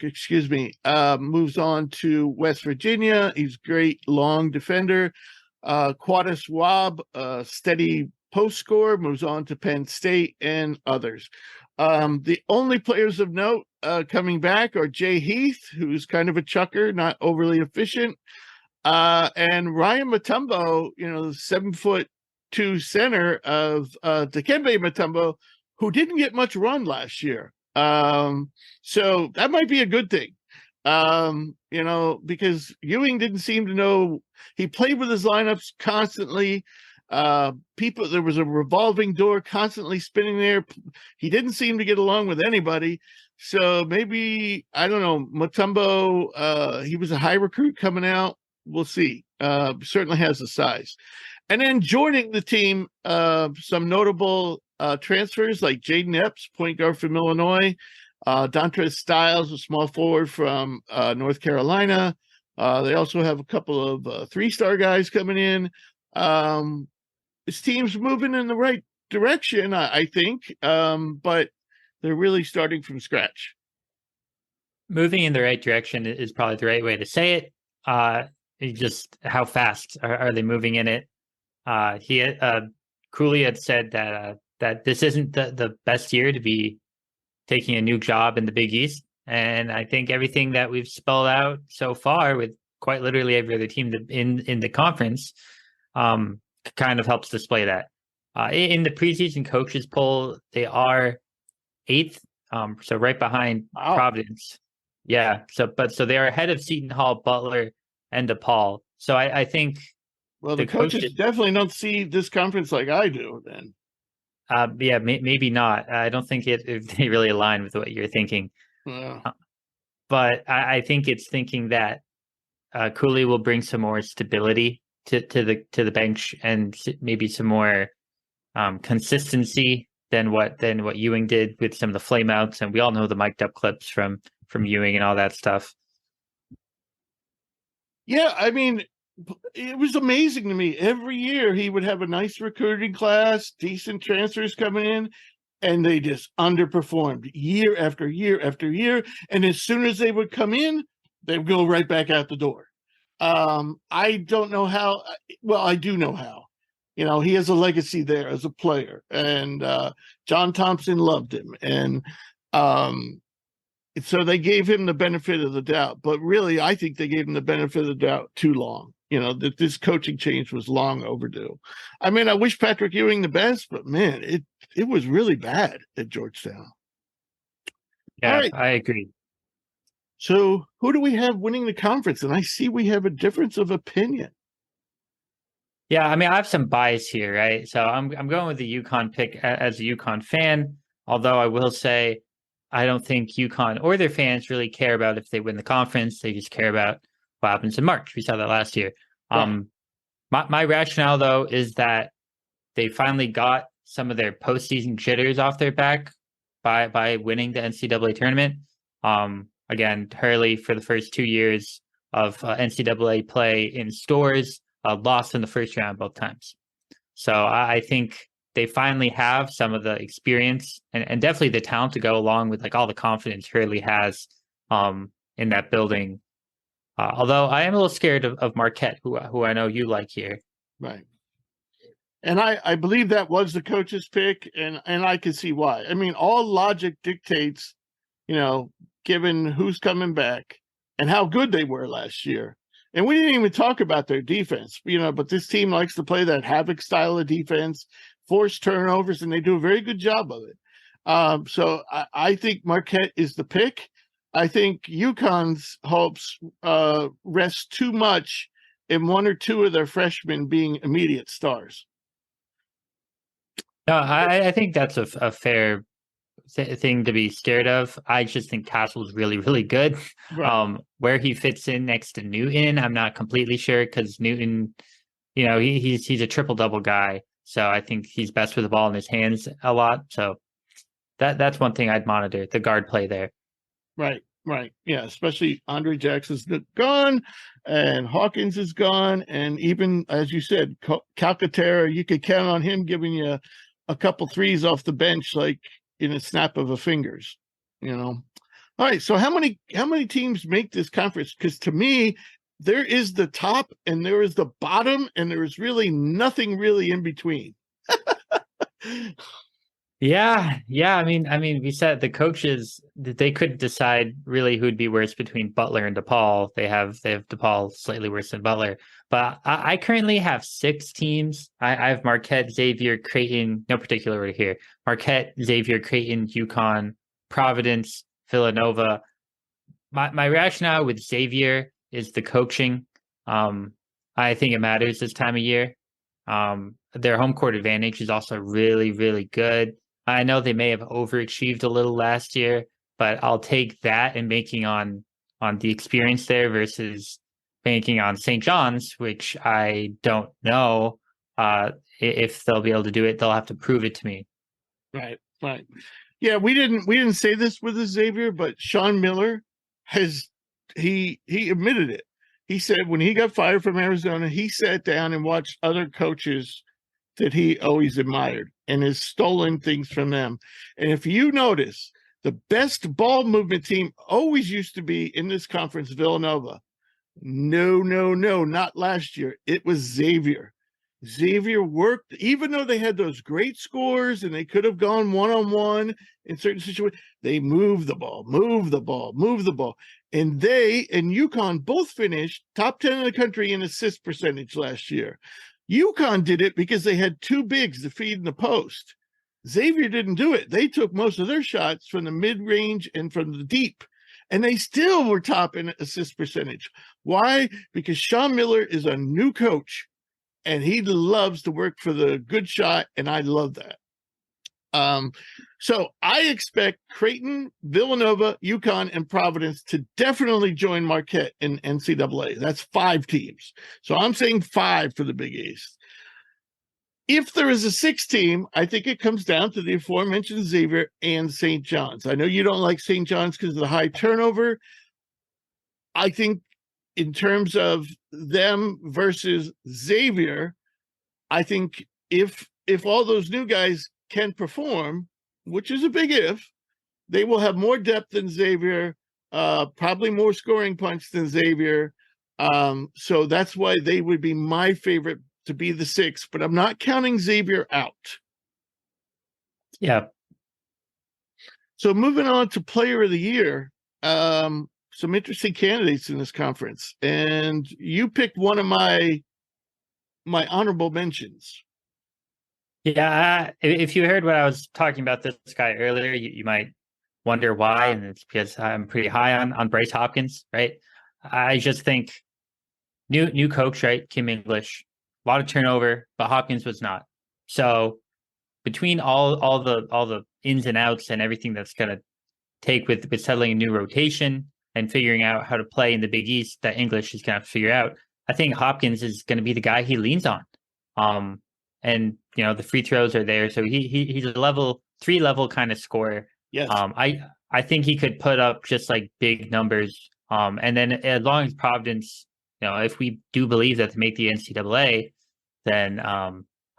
excuse me, moves on to West Virginia. He's great long defender. Quadis Wab, steady post scorer, moves on to Penn State and others. The only players of note coming back are Jay Heath, who's kind of a chucker, not overly efficient, and Ryan Mutombo, the 7'2" center of Dikembe Mutombo, who didn't get much run last year. So that might be a good thing. Because Ewing didn't seem to know. He played with his lineups constantly. There was a revolving door constantly spinning there. He didn't seem to get along with anybody. So maybe, I don't know, Mutombo, he was a high recruit coming out. We'll see. Certainly has the size. And then joining the team, some notable transfers like Jaden Epps, point guard from Illinois, Dontrez Styles, a small forward from North Carolina. They also have a couple of 3-star guys coming in. This team's moving in the right direction, I think, but they're really starting from scratch. Moving in the right direction is probably the right way to say it. Just how fast are they moving in it? Cooley had said that this isn't the best year to be taking a new job in the Big East, and I think everything that we've spelled out so far, with quite literally every other team in the conference, kind of helps display that. In the preseason coaches poll, they are 8th, so right behind Providence. Yeah, so they are ahead of Seton Hall, Butler, and DePaul. So I think, well, the coaches definitely don't see this conference like I do. Then, yeah, maybe not. I don't think they really align with what you're thinking. But I think it's thinking that Cooley will bring some more stability to the bench, and maybe some more consistency than what Ewing did with some of the flameouts, and we all know the mic'd up clips from Ewing and all that stuff. Yeah, I mean, it was amazing to me. Every year he would have a nice recruiting class, decent transfers coming in, and they just underperformed year after year after year. And as soon as they would come in, they would go right back out the door. I don't know how. Well, I do know how. You know, he has a legacy there as a player, and John Thompson loved him, and so they gave him the benefit of the doubt. But really, I think they gave him the benefit of the doubt too long. You know, that this coaching change was long overdue. I mean, I wish Patrick Ewing the best, but man, it was really bad at Georgetown. Yeah, right. I agree. So who do we have winning the conference? And I see we have a difference of opinion. Yeah, I mean, I have some bias here, right? So I'm going with the UConn pick as a UConn fan, although I will say I don't think UConn or their fans really care about if they win the conference. They just care about what happens in March. We saw that last year. Right. My rationale, though, is that they finally got some of their postseason jitters off their back by winning the NCAA tournament. Again, Hurley, for the first 2 years of NCAA play in Stores, lost in the first round both times. So I think they finally have some of the experience and definitely the talent to go along with like all the confidence Hurley has in that building. Although I am a little scared of Marquette, who I know you like here. Right. And I believe that was the coach's pick, and I can see why. I mean, all logic dictates, you know, given who's coming back and how good they were last year. And we didn't even talk about their defense, you know, but this team likes to play that havoc style of defense, force turnovers, and they do a very good job of it. So I think Marquette is the pick. I think UConn's hopes rest too much in one or two of their freshmen being immediate stars. No, I think that's a fair thing to be scared of. I just think Castle's really, really good. Right. Where he fits in next to Newton, I'm not completely sure, because Newton, you know, he's a triple-double guy. So I think he's best with the ball in his hands a lot. So that's one thing I'd monitor, the guard play there. Right. Yeah, especially Andre Jackson's gone, and Hawkins is gone, and even, as you said, Calcaterra, you could count on him giving you a couple threes off the bench, like in a snap of a fingers, you know. All right, so how many teams make this conference? Because to me, there is the top and there is the bottom, and there is really nothing really in between. Yeah. I mean, we said the coaches, they could decide really who'd be worse between Butler and DePaul. They have DePaul slightly worse than Butler, but I currently have 6 teams. I have Marquette, Xavier, Creighton, no particular order here. Marquette, Xavier, Creighton, UConn, Providence, Villanova. My rationale with Xavier is the coaching. I think it matters this time of year. Their home court advantage is also really, really good. I know they may have overachieved a little last year, but I'll take that and banking on the experience there versus banking on St. John's, which I don't know if they'll be able to do it. They'll have to prove it to me. Right. Yeah, we didn't say this with Xavier, but Sean Miller he admitted it. He said when he got fired from Arizona, he sat down and watched other coaches that he always admired and has stolen things from them. And if you notice, The best ball movement team always used to be in this conference, Villanova. No, not last year. It was Xavier. Xavier worked, even though they had those great scores and they could have gone one-on-one in certain situations, they moved the ball. And they and UConn both finished top 10 in the country in assist percentage last year. UConn did it because they had two bigs to feed in the post. Xavier didn't do it. They took most of their shots from the mid-range and from the deep, and they still were top in assist percentage. Why? Because Sean Miller is a new coach, and he loves to work for the good shot, and I love that. So I expect Creighton, Villanova, UConn, and Providence to definitely join Marquette in NCAA. That's 5 teams. So I'm saying 5 for the Big East. If there is a 6th team, I think it comes down to the aforementioned Xavier and St. John's. I know you don't like St. John's because of the high turnover. I think in terms of them versus Xavier, I think if all those new guys can perform, which is a big if, they will have more depth than Xavier, probably more scoring punch than Xavier. So that's why they would be my favorite to be the 6th, but I'm not counting Xavier out. Yeah. So moving on to Player of the Year, some interesting candidates in this conference, and you picked one of my honorable mentions. Yeah, if you heard what I was talking about this guy earlier, you might wonder why, and it's because I'm pretty high on Bryce Hopkins, right? I just think new coach, right? Kim English, a lot of turnover, but Hopkins was not. So between all the ins and outs and everything that's gonna take with settling a new rotation and figuring out how to play in the Big East that English is gonna have to figure out, I think Hopkins is gonna be the guy he leans on. And the free throws are there, so he's a 3 level kind of scorer. Yes. I think he could put up just like big numbers. And then as long as Providence, if we do believe that to make the NCAA, then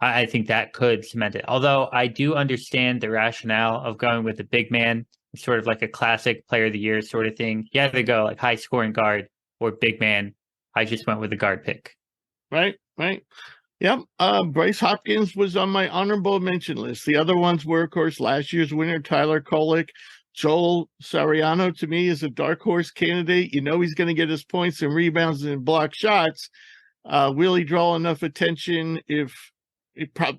I think that could cement it. Although I do understand the rationale of going with a big man, sort of like a classic Player of the Year sort of thing. You either go like high scoring guard or big man. I just went with the guard pick. Right. Yep. Bryce Hopkins was on my honorable mention list. The other ones were, of course, last year's winner, Tyler Kolek. Joel Sariano, to me, is a dark horse candidate. He's going to get his points and rebounds and block shots. Will he draw enough attention?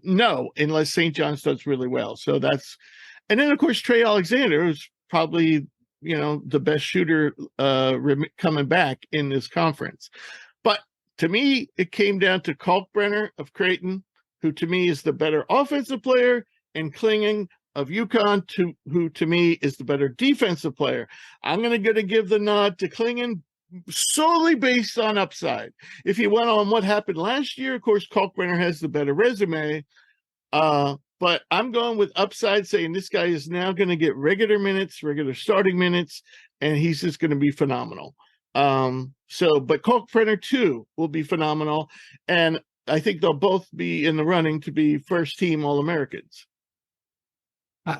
No, unless St. John's does really well. So and then, of course, Trey Alexander, who's probably, the best shooter coming back in this conference. But to me, it came down to Kalkbrenner of Creighton, who to me is the better offensive player, and Clingan of UConn, who to me is the better defensive player. I'm going to give the nod to Clingan solely based on upside. If you went on what happened last year, of course, Kalkbrenner has the better resume. But I'm going with upside, saying this guy is now going to get regular starting minutes, and he's just going to be phenomenal. But Kalkbrenner too will be phenomenal, and I think they'll both be in the running to be first team All-Americans.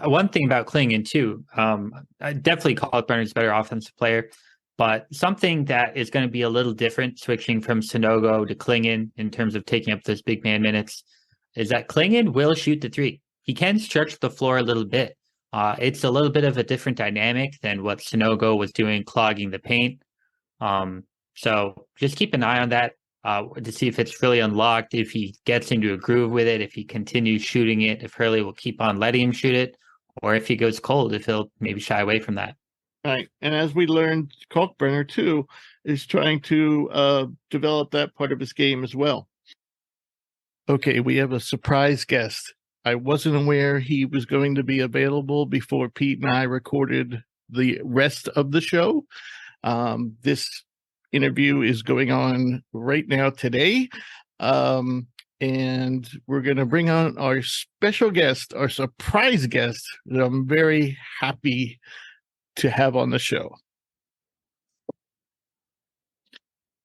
One thing about Clingan too, definitely Kalkbrenner is a better offensive player, but something that is going to be a little different switching from Sanogo to Clingan in terms of taking up those big man minutes is that Clingan will shoot the 3. He can stretch the floor a little bit. It's a little bit of a different dynamic than what Sanogo was doing, clogging the paint. So just keep an eye on that to see if it's really unlocked, if he gets into a groove with it, if he continues shooting it, if Hurley will keep on letting him shoot it, or if he goes cold, if he'll maybe shy away from that. Right. And as we learned, Kalkbrenner too is trying to develop that part of his game as well. Okay, we have a surprise guest. I wasn't aware he was going to be available before Pete and I recorded the rest of the show. This interview is going on right now today. And we're going to bring on our special guest, our surprise guest, that I'm very happy to have on the show.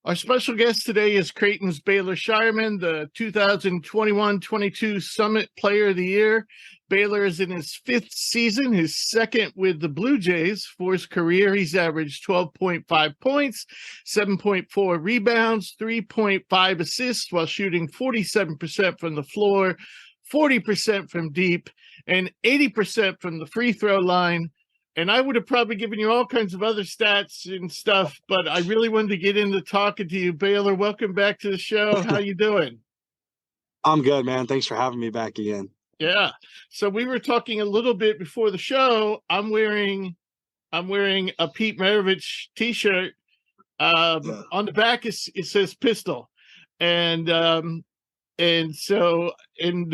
Our special guest today is Creighton's Baylor Scheierman, the 2021-22 Summit Player of the Year. Baylor is in his 5th season, his 2nd with the Bluejays. For his career, he's averaged 12.5 points, 7.4 rebounds, 3.5 assists while shooting 47% from the floor, 40% from deep, and 80% from the free throw line. And I would have probably given you all kinds of other stats and stuff, but I really wanted to get into talking to you. Baylor, welcome back to the show. How you doing? I'm good, man. Thanks for having me back again. Yeah. So we were talking a little bit before the show. I'm wearing a Pete Maravich t-shirt. On the back it says Pistol. And the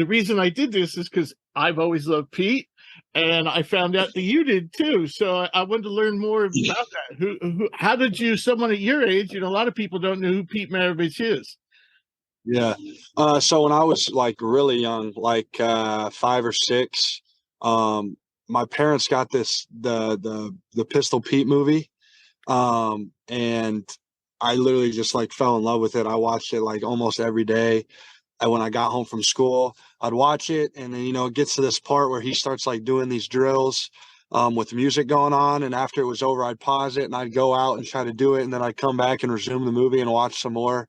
reason I did this is because I've always loved Pete. And I found out that you did too. So I wanted to learn more about that. How did you, someone at your age, a lot of people don't know who Pete Maravich is. Yeah. So when I was like really young, like 5 or 6, my parents got the Pistol Pete movie. And I literally just like fell in love with it. I watched it like almost every day. And when I got home from school, I'd watch it. And then, it gets to this part where he starts like doing these drills with music going on. And after it was over, I'd pause it and I'd go out and try to do it. And then I'd come back and resume the movie and watch some more.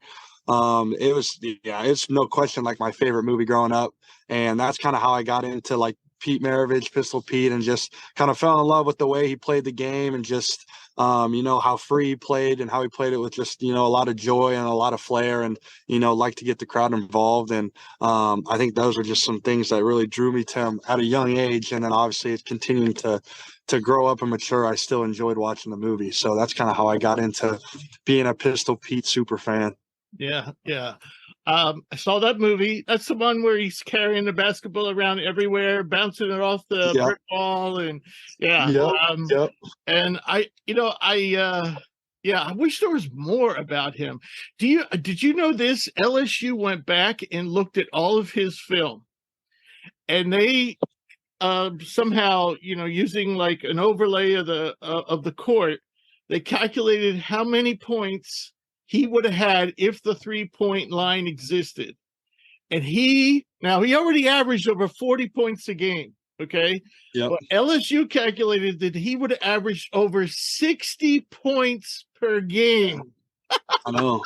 It's no question like my favorite movie growing up. And that's kind of how I got into like Pete Maravich, Pistol Pete, and just kind of fell in love with the way he played the game and just, how free he played and how he played it with just, a lot of joy and a lot of flair and, like to get the crowd involved. And I think those are just some things that really drew me to him at a young age. And then obviously it's continuing to grow up and mature. I still enjoyed watching the movie. So that's kind of how I got into being a Pistol Pete super fan. Yeah. I saw that movie. That's the one where he's carrying the basketball around everywhere, bouncing it off the brick wall, and and I wish there was more about him. Did you know this? LSU went back and looked at all of his film, and they somehow, using like an overlay of the court, they calculated how many points he would have had if the 3-point line existed. And he already averaged over 40 points a game. Okay. Yeah. But LSU calculated that he would have averaged over 60 points per game. I know.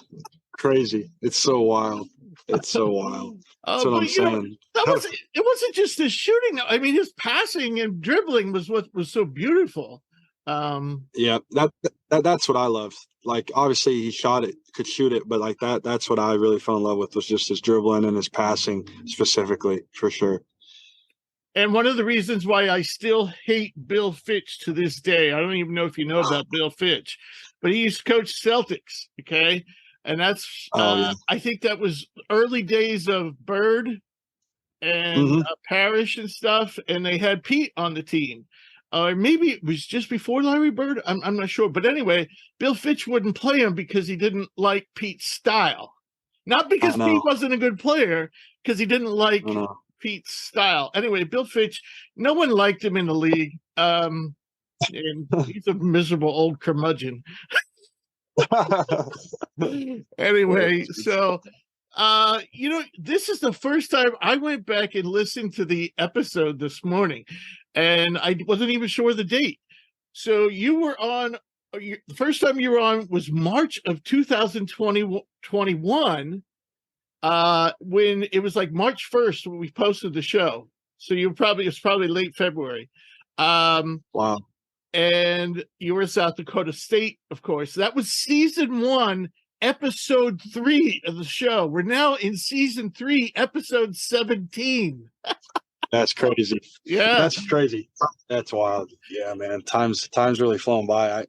Crazy. It's so wild. It's so wild. That's what I'm saying. It wasn't just his shooting. I mean, his passing and dribbling was what was so beautiful. That's what I loved. Like, obviously he could shoot it, but like that's what I really fell in love with, was just his dribbling and his passing specifically, for sure. And one of the reasons why I still hate Bill Fitch to this day, I don't even know if you know about Bill Fitch, but he used to coach Celtics. Okay. And that's, I think that was early days of Bird and Parrish and stuff. And they had Pete on the team. Or maybe it was just before Larry Bird. I'm not sure. But anyway, Bill Fitch wouldn't play him because he didn't like Pete's style. Not because Pete wasn't a good player, because he didn't like Pete's style. Anyway, Bill Fitch, no one liked him in the league. And he's a miserable old curmudgeon. Anyway, so this is the first time I went back and listened to the episode this morning, and I wasn't even sure the date. So you were on, the first time you were on was March of 2021, when it was like March 1st when we posted the show. So it's probably late February. Wow. And you were South Dakota State, of course. That was season 1, episode 3 of the show. We're now in season 3, episode 17. That's crazy. Yeah, that's crazy. That's wild. Yeah, man. Time's really flown by.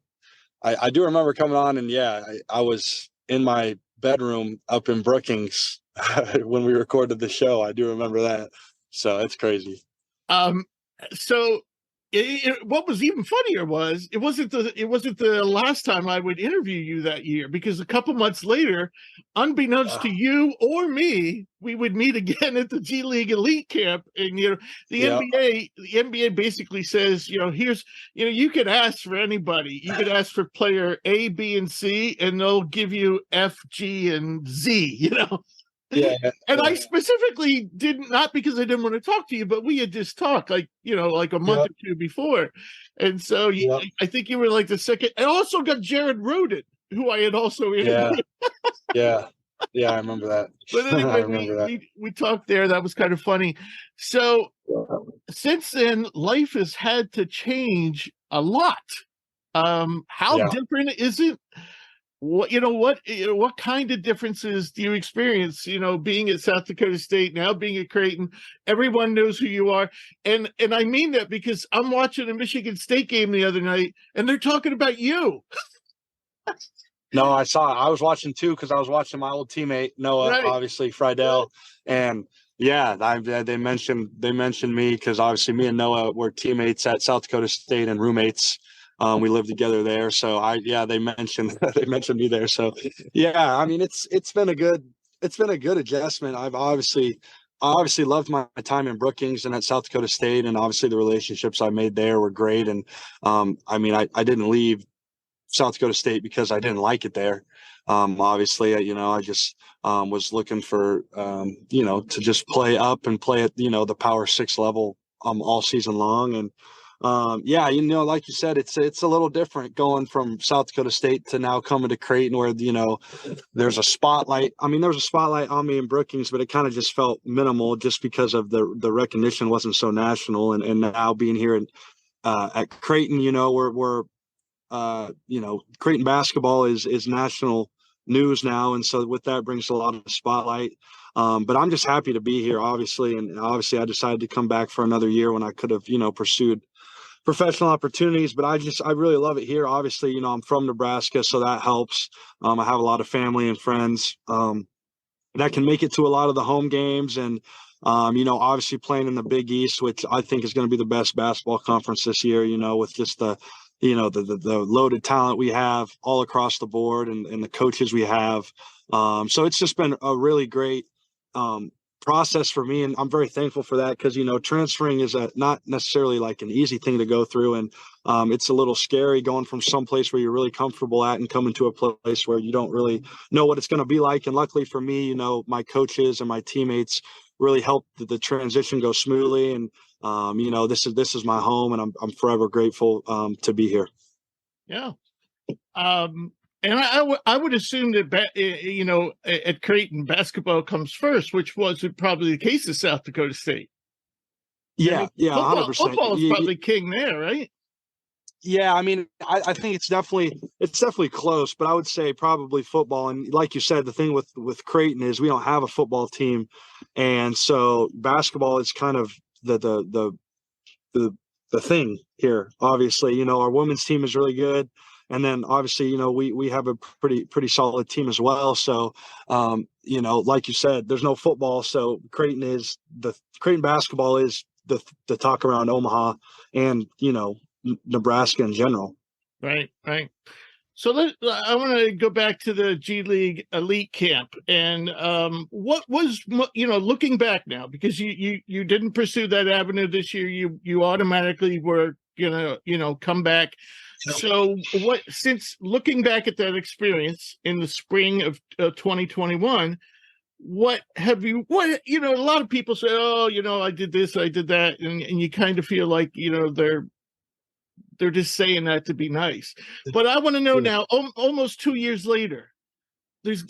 I do remember coming on, and I was in my bedroom up in Brookings when we recorded the show. I do remember that. So it's crazy. So what was even funnier was it wasn't the last time I would interview you that year, because a couple months later, unbeknownst to you or me, we would meet again at the G League Elite Camp, and the NBA basically says, here's you could ask for anybody, you could ask for player A, B, and C, and they'll give you F, G, and Z, Yeah. And I specifically didn't, not because I didn't want to talk to you, but we had just talked like a month or two before. And so I think you were like the second. I also got Jared Roden, who I had also interviewed. Yeah. I remember that. But anyway, we talked there. That was kind of funny. So since then, life has had to change a lot. How different is it? What kind of differences do you experience, being at South Dakota State, now being at Creighton? Everyone knows who you are. And I mean that because I'm watching a Michigan State game the other night and they're talking about you. No, I was watching too, because I was watching my old teammate, Noah, obviously Friedel. And they mentioned me because obviously me and Noah were teammates at South Dakota State and roommates. We lived together there. So they mentioned me there. So I mean, it's been a good adjustment. I obviously loved my time in Brookings and at South Dakota State, and obviously the relationships I made there were great. And I mean, I didn't leave South Dakota State because I didn't like it there. Obviously, I just was looking for to just play up and play at the Power 6 level all season long. And like you said, it's a little different going from South Dakota State to now coming to Creighton, where there's a spotlight. I mean, there was a spotlight on me in Brookings, but it kind of just felt minimal just because of the recognition wasn't so national. And now being here at Creighton, we're Creighton basketball is national news now, and so with that brings a lot of spotlight. But I'm just happy to be here, obviously, and obviously I decided to come back for another year when I could have pursued professional opportunities, but I really love it here. Obviously, I'm from Nebraska, so that helps. I have a lot of family and friends that can make it to a lot of the home games, and obviously playing in the Big East, which I think is going to be the best basketball conference this year, with just the loaded talent we have all across the board, and the coaches we have. So it's just been a really great process for me, and I'm very thankful for that, because transferring is not necessarily like an easy thing to go through, and it's a little scary going from some place where you're really comfortable at and coming to a place where you don't really know what it's going to be like. And luckily for me, my coaches and my teammates really helped the transition go smoothly, and this is my home, and I'm forever grateful to be here. And I would assume that, at Creighton, basketball comes first, which was probably the case at South Dakota State. Yeah, 100%. Football is probably king there, right? Yeah, I mean, I think it's definitely close, but I would say probably football. And like you said, the thing with Creighton is we don't have a football team, and so basketball is kind of the thing here. Obviously, our women's team is really good. And then obviously, we have a pretty solid team as well. So, like you said, there's no football. So Creighton basketball is the talk around Omaha and, Nebraska in general. Right. So I want to go back to the G League Elite Camp, and what was, looking back now, because you didn't pursue that avenue this year, you automatically were gonna come back. So since looking back at that experience in the spring of 2021, a lot of people say, oh, I did this, I did that, and you kind of feel like they're just saying that to be nice. But I want to know now, almost 2 years later, there's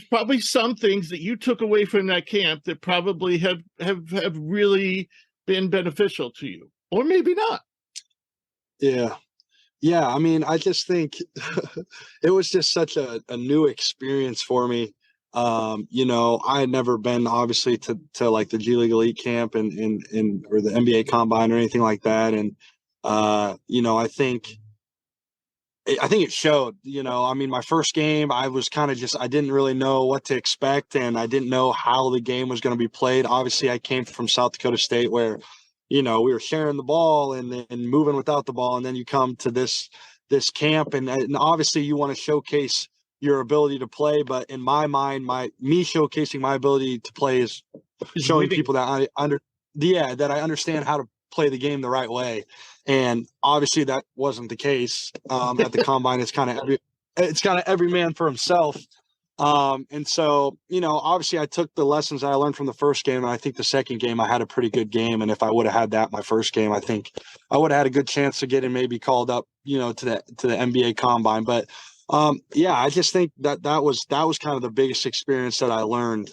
probably some things that you took away from that camp that probably have really been beneficial to you, or maybe not. Yeah, I mean, I just think it was just such a new experience for me. I had never been obviously to like the G League Elite Camp and or the NBA Combine or anything like that, and I think it showed. I mean, my first game, I was kind of I didn't really know what to expect, and I didn't know how the game was going to be played. Obviously, I came from South Dakota State, where we were sharing the ball and moving without the ball. And then you come to this camp and obviously you want to showcase your ability to play. But in my mind, me showcasing my ability to play is showing people that that I understand how to play the game the right way. And obviously that wasn't the case at the combine. It's kind of every man for himself. And so, obviously I took the lessons I learned from the first game. And I think the second game, I had a pretty good game. And if I would have had that my first game, I think I would have had a good chance of getting maybe called up, to the NBA combine. But I just think that was kind of the biggest experience that I learned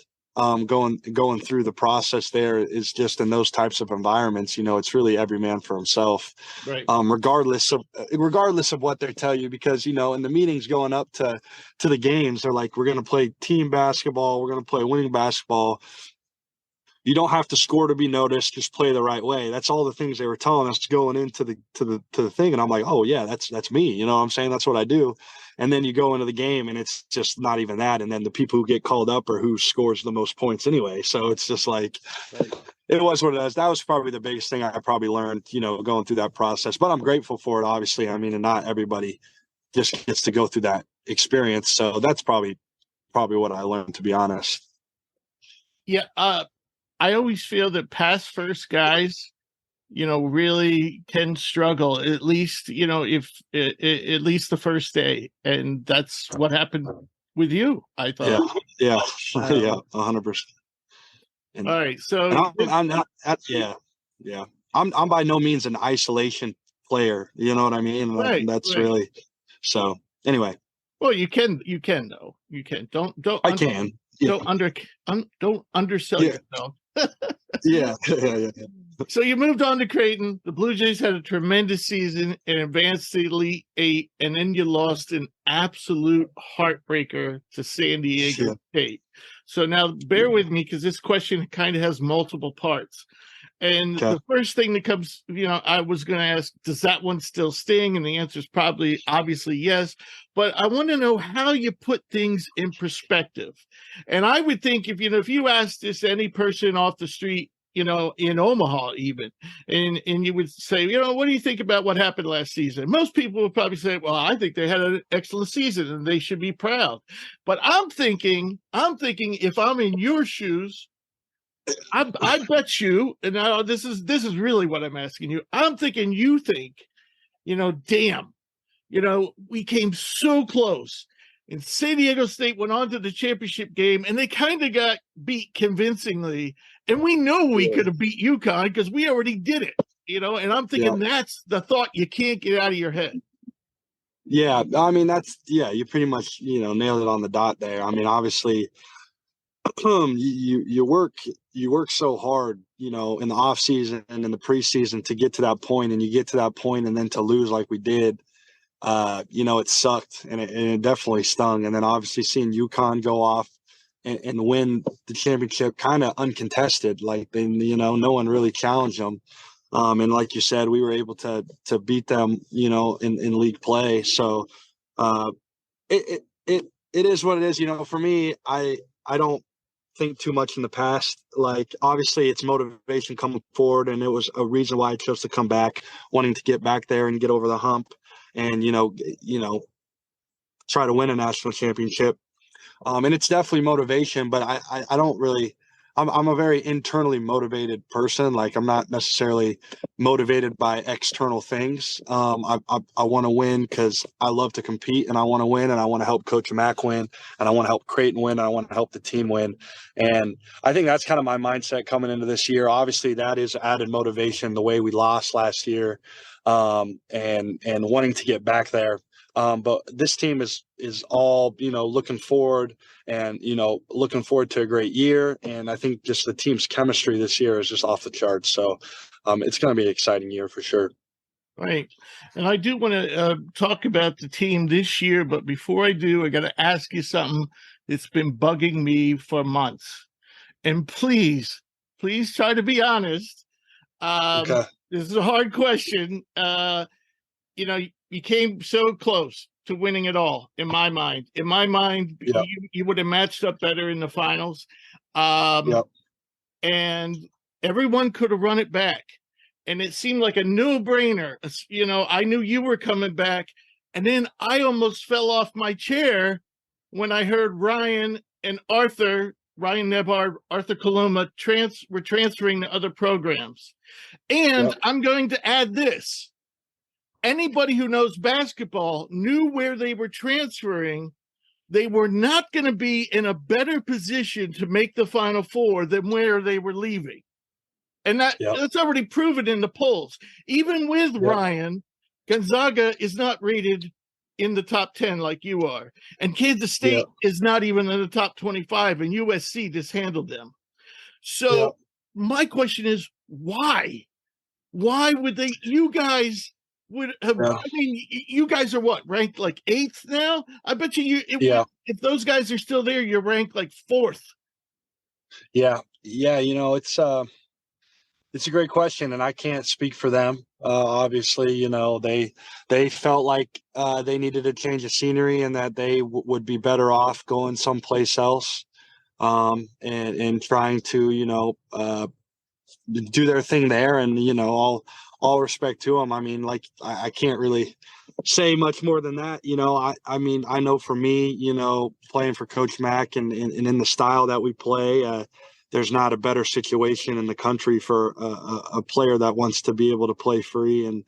going through the process there is just in those types of environments, it's really every man for himself, right? Regardless of what they tell you, because, in the meetings going up to the games, they're like, we're going to play team basketball. We're going to play winning basketball. You don't have to score to be noticed. Just play the right way. That's all the things they were telling us going into the thing. And I'm like, oh yeah, that's me. You know what I'm saying? That's what I do. And then you go into the game and it's just not even that. And then the people who get called up are who scores the most points anyway. So it's just like, it was what it is. That was probably the biggest thing I probably learned, going through that process, but I'm grateful for it, obviously. I mean, and not everybody just gets to go through that experience. So that's probably what I learned, to be honest. Yeah. I always feel that pass first guys, really can struggle, at least, if at least the first day. And that's what happened with you, I thought. Yeah. 100%. All right. So I'm by no means an isolation player. You know what I mean? Right, that's right. really, so anyway. Well, you can though. You can. Don't undersell yourself. Yeah. So you moved on to Creighton. The Bluejays had a tremendous season and advanced to the Elite Eight, and then you lost an absolute heartbreaker to San Diego State. So now bear with me, because this question kind of has multiple parts. And the first thing that comes, I was going to ask, does that one still sting? And the answer is obviously yes. But I want to know how you put things in perspective. And I would think if you asked this to any person off the street, in Omaha even, and you would say, what do you think about what happened last season? Most people would probably say, well, I think they had an excellent season and they should be proud. But I'm thinking if I'm in your shoes, I bet you, and now this is really what I'm asking you. I'm thinking you think, damn, we came so close. And San Diego State went on to the championship game, and they kind of got beat convincingly. And we know we could have beat UConn because we already did it, And I'm thinking that's the thought you can't get out of your head. Yeah, I mean you pretty much nailed it on the dot there. I mean, obviously, you work so hard, in the off season and in the preseason to get to that point, and you get to that point, and then to lose like we did. It sucked and it definitely stung. And then obviously seeing UConn go off and win the championship kind of uncontested, like no one really challenged them. And like you said, we were able to beat them, in league play. So it is what it is. For me, I don't think too much in the past. Like, obviously it's motivation coming forward, and it was a reason why I chose to come back, wanting to get back there and get over the hump. And, try to win a national championship. And it's definitely motivation, but I don't really, I'm a very internally motivated person. Like, I'm not necessarily motivated by external things. I want to win because I love to compete, and I want to win, and I want to help Coach Mack win, and I want to help Creighton win, and I want to help the team win. And I think that's kind of my mindset coming into this year. Obviously, that is added motivation the way we lost last year, and wanting to get back there. But this team is all, looking forward and, looking forward to a great year. And I think just the team's chemistry this year is just off the charts. So it's going to be an exciting year for sure. Right. And I do want to talk about the team this year. But before I do, I got to ask you something that's been bugging me for months. And please try to be honest. Okay. This is a hard question. You came so close to winning it all, in my mind. In my mind, Yep. you would have matched up better in the finals. Yep. And everyone could have run it back. and it seemed like a no-brainer. You know, I knew you were coming back, and then I almost fell off my chair when I heard Ryan Nebhard, Arthur Coloma were transferring to other programs. And I'm going to add this. Anybody who knows basketball knew where they were transferring. They were not going to be in a better position to make the Final Four than where they were leaving. And that's already proven in the polls. Even with Ryan, Gonzaga is not rated in the top 10 like you are. And Kansas State is not even in the top 25, and USC just handled them. So my question is, why? Why would they? You guys would have. I mean, you guys are what, ranked like 8th now? I bet you. If those guys are still there, you're ranked like 4th. Yeah. You know, it's a great question, and I can't speak for them. Obviously, you know, they felt like they needed a change of scenery, and that they would be better off going someplace else, and trying to, you know, do their thing there. And, you know, all respect to them. I mean, like, I can't really say much more than that. You know, I mean, I know for me, you know, playing for Coach Mack and in the style that we play, there's not a better situation in the country for a player that wants to be able to play free and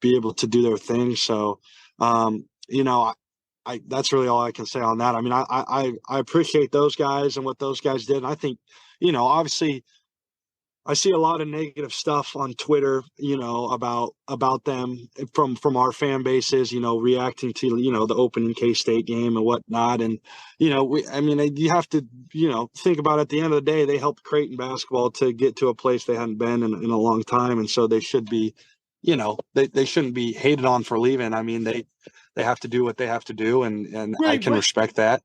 be able to do their thing. So, you know, that's really all I can say on that. I mean, I appreciate those guys and what those guys did. And I think, you know, obviously I see a lot of negative stuff on Twitter, you know, about them from our fan bases, you know, reacting to, you know, the opening K-State game and whatnot. And, you know, you have to, you know, think about it. At the end of the day, they helped Creighton basketball to get to a place they hadn't been in a long time. And so they should be, you know, they shouldn't be hated on for leaving. I mean, they have to do what they have to do. And I can respect that.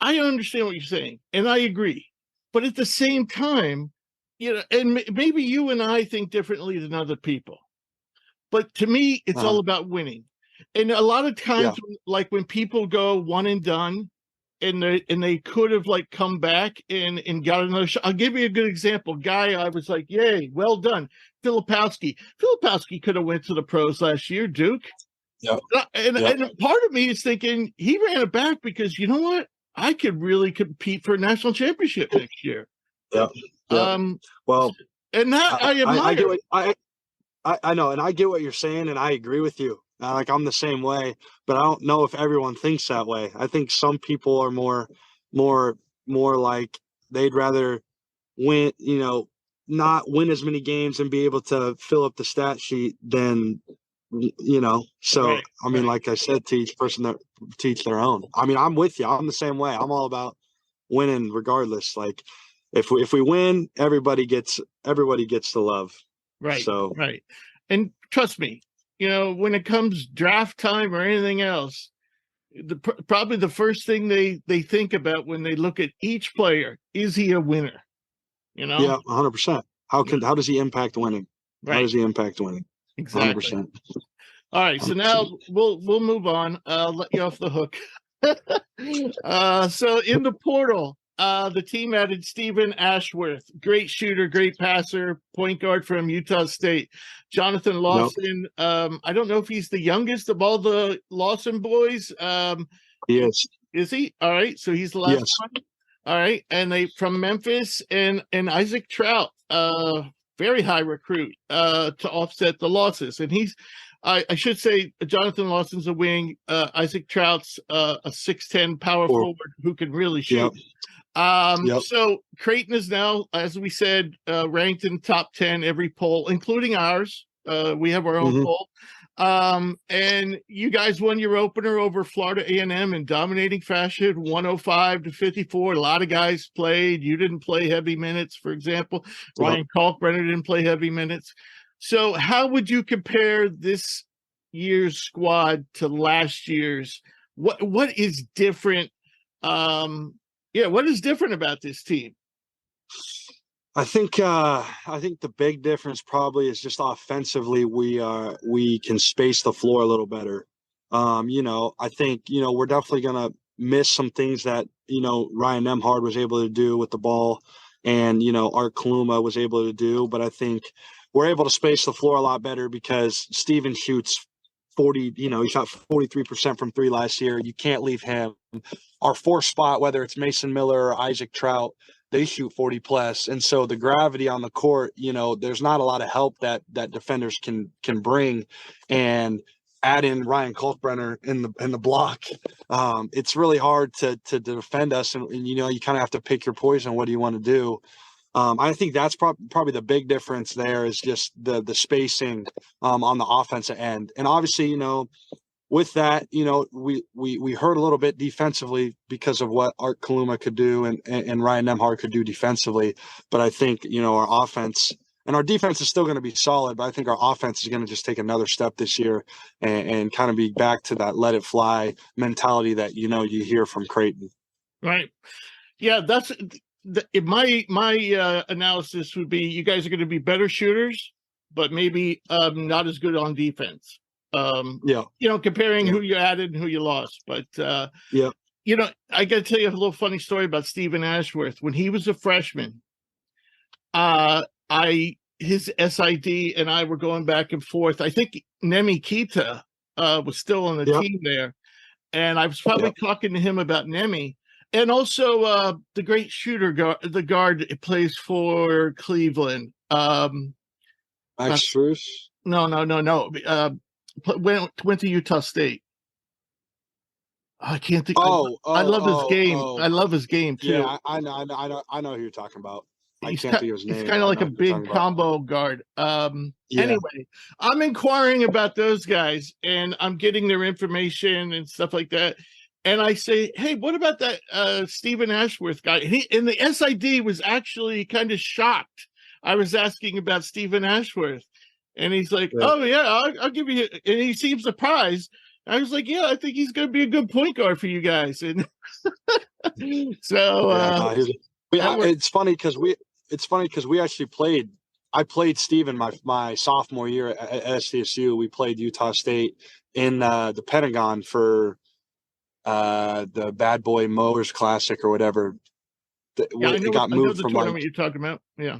I understand what you're saying, and I agree. But at the same time, you know, and maybe you and I think differently than other people, but to me, it's all about winning. And a lot of times, like when people go one and done, and they could have like come back and got another shot. I'll give you a good example. Guy, I was like, yay, well done, Filipowski. Filipowski could have went to the pros last year, Duke. And part of me is thinking he ran it back because, you know what, I could really compete for a national championship next year. Well, and that I admire. I know, and I get what you're saying, and I agree with you. Like, I'm the same way, but I don't know if everyone thinks that way. I think some people are more like they'd rather win, you know, not win as many games and be able to fill up the stat sheet than, you know. So I mean, like I said, to each person that teach their own. I mean, I'm with you. I'm the same way. I'm all about winning regardless. Like, if we win, everybody gets the love. Right. So and trust me, you know, when it comes draft time or anything else, probably the first thing they think about when they look at each player, is he a winner? You know? Yeah, 100%. How does he impact winning? Right. How does he impact winning? Exactly. 100%. All right, so now we'll move on. I'll let you off the hook. So in the portal, the team added Stephen Ashworth, great shooter, great passer, point guard from Utah State. Jonathan Lawson, I don't know if he's the youngest of all the Lawson boys. He is. Is he? All right, so he's the last one. All right, and they from Memphis and Isaac Trout, very high recruit to offset the losses. And he's, I should say, Jonathan Lawson's a wing. Isaac Trout's a 6'10" power forward who can really shoot. So Creighton is now, as we said, ranked in top 10 every poll, including ours. We have our own poll. And you guys won your opener over Florida A&M in dominating fashion, 105-54. A lot of guys played. You didn't play heavy minutes, for example. Ryan Kalkbrenner didn't play heavy minutes. So how would you compare this year's squad to last year's? What is different? What is different about this team? I think the big difference probably is just offensively we can space the floor a little better. You know, I think, you know, we're definitely gonna miss some things that, you know, Ryan Nemhard was able to do with the ball and, Art Kaluma was able to do. But I think we're able to space the floor a lot better because Steven shoots 40, he shot 43% from three last year. You can't leave him. Our fourth spot, whether it's Mason Miller or Isaac Trout, they shoot 40 plus. And so the gravity on the court, there's not a lot of help that defenders can bring. And add in Ryan Kalkbrenner in the block. It's really hard to defend us. And you kind of have to pick your poison. What do you want to do? I think that's probably the big difference there is just the spacing on the offensive end. And obviously, with that, we hurt a little bit defensively because of what Art Kaluma could do and Ryan Nembhard could do defensively. But I think, our offense and our defense is still going to be solid, but I think our offense is going to just take another step this year and kind of be back to that let it fly mentality that, you hear from Creighton. Right. Yeah, that's my analysis would be you guys are going to be better shooters, but maybe not as good on defense. Comparing who you added and who you lost. But, I got to tell you a little funny story about Stephen Ashworth. When he was a freshman, his SID and I were going back and forth. I think Nemi Kita was still on the team there. And I was probably talking to him about Nemi. And also the great shooter, the guard that plays for Cleveland. Max Strus? No. Went to Utah State. I can't think. I love his game. I love his game too. Yeah, I know who you're talking about. I can't think of his name. He's kind of like a big combo guard. Anyway, I'm inquiring about those guys, and I'm getting their information and stuff like that. And I say, hey, what about that Stephen Ashworth guy? And the SID was actually kind of shocked. I was asking about Stephen Ashworth, and he's like, "Oh yeah, I'll give you." And he seemed surprised. I was like, "Yeah, I think he's going to be a good point guard for you guys." And so, it's funny because we actually played. I played Stephen my sophomore year at SDSU. We played Utah State in the Pentagon for the Bad Boy Mowers Classic or whatever. It got moved from tournament you're talking about. Yeah.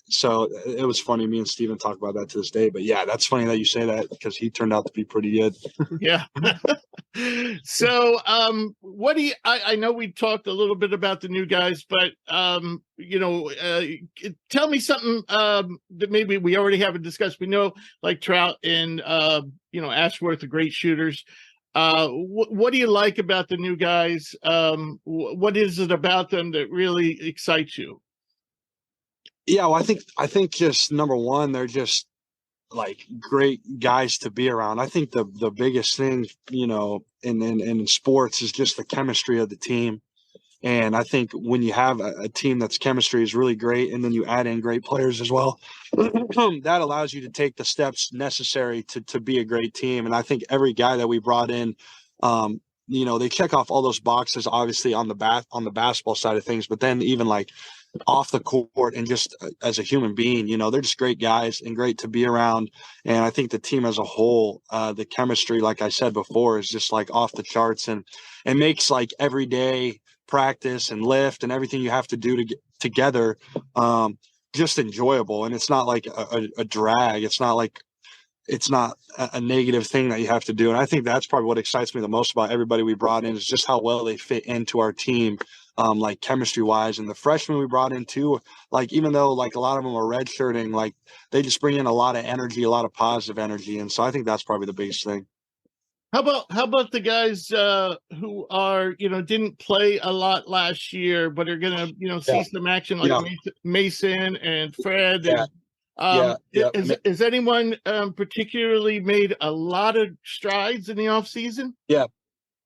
So it was funny. Me and Steven talk about that to this day. But yeah, that's funny that you say that because he turned out to be pretty good. Yeah. So what do you? I know we talked a little bit about the new guys, but tell me something that maybe we already haven't discussed. We know like Trout and Ashworth are great shooters. What do you like about the new guys? What is it about them that really excites you? Yeah, well, I think just number one, they're just like great guys to be around. I think the biggest thing, in sports is just the chemistry of the team. And I think when you have a team that's chemistry is really great, and then you add in great players as well, that allows you to take the steps necessary to be a great team. And I think every guy that we brought in, they check off all those boxes, obviously on the basketball side of things, but then even like off the court and just as a human being, they're just great guys and great to be around. And I think the team as a whole, the chemistry, like I said before, is just like off the charts, and it makes like every day practice and lift and everything you have to do to get together just enjoyable. And it's not like a drag. It's not a negative thing that you have to do. And I think that's probably what excites me the most about everybody we brought in is just how well they fit into our team, like chemistry wise. And the freshmen we brought in too, like even though like a lot of them are redshirting, like they just bring in a lot of energy, a lot of positive energy. And so I think that's probably the biggest thing. How about the guys who are didn't play a lot last year but are gonna see some action like Mason and Fred? Has anyone particularly made a lot of strides in the off season? Yeah.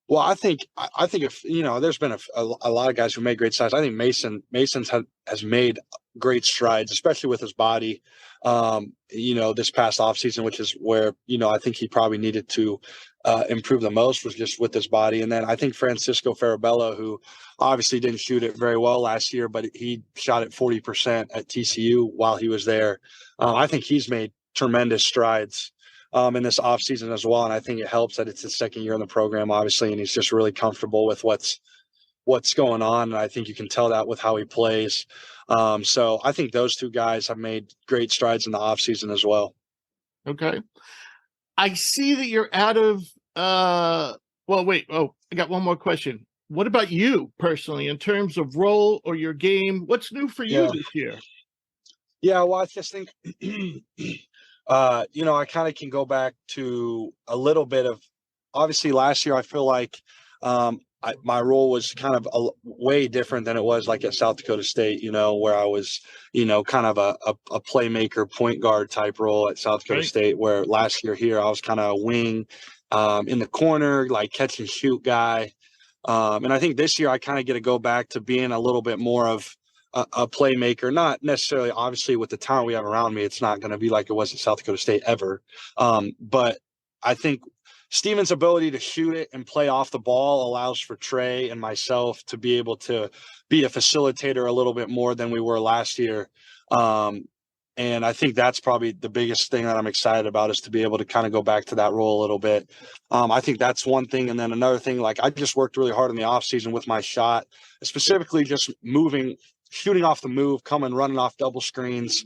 Well, I think if there's been a lot of guys who made great strides. I think Mason's has made great strides, especially with his body. This past offseason, which is where I think he probably needed to improve the most, was just with his body. And then I think Francisco Farabello, who obviously didn't shoot it very well last year, but he shot it 40% at TCU while he was there. I think he's made tremendous strides in this offseason as well. And I think it helps that it's his second year in the program, obviously, and he's just really comfortable with what's what's going on, and I think you can tell that with how he plays. So I think those two guys have made great strides in the offseason as well. Okay. I see that you're out of well, wait. Oh, I got one more question. What about you personally in terms of role or your game? What's new for you this year? Yeah, well, I just think, I kind of can go back to a little bit of, obviously last year, I feel like my role was kind of way different than it was like at South Dakota State, where I was, kind of a playmaker, point guard type role at South Dakota State, where last year here I was kind of a wing in the corner, like catch and shoot guy. And I think this year I kind of get to go back to being a little bit more of a playmaker, not necessarily, obviously, with the talent we have around me, it's not going to be like it was at South Dakota State ever. But I think Steven's ability to shoot it and play off the ball allows for Trey and myself to be able to be a facilitator a little bit more than we were last year. And I think that's probably the biggest thing that I'm excited about, is to be able to kind of go back to that role a little bit. I think that's one thing. And then another thing, like I just worked really hard in the offseason with my shot, specifically just shooting off the move, running off double screens,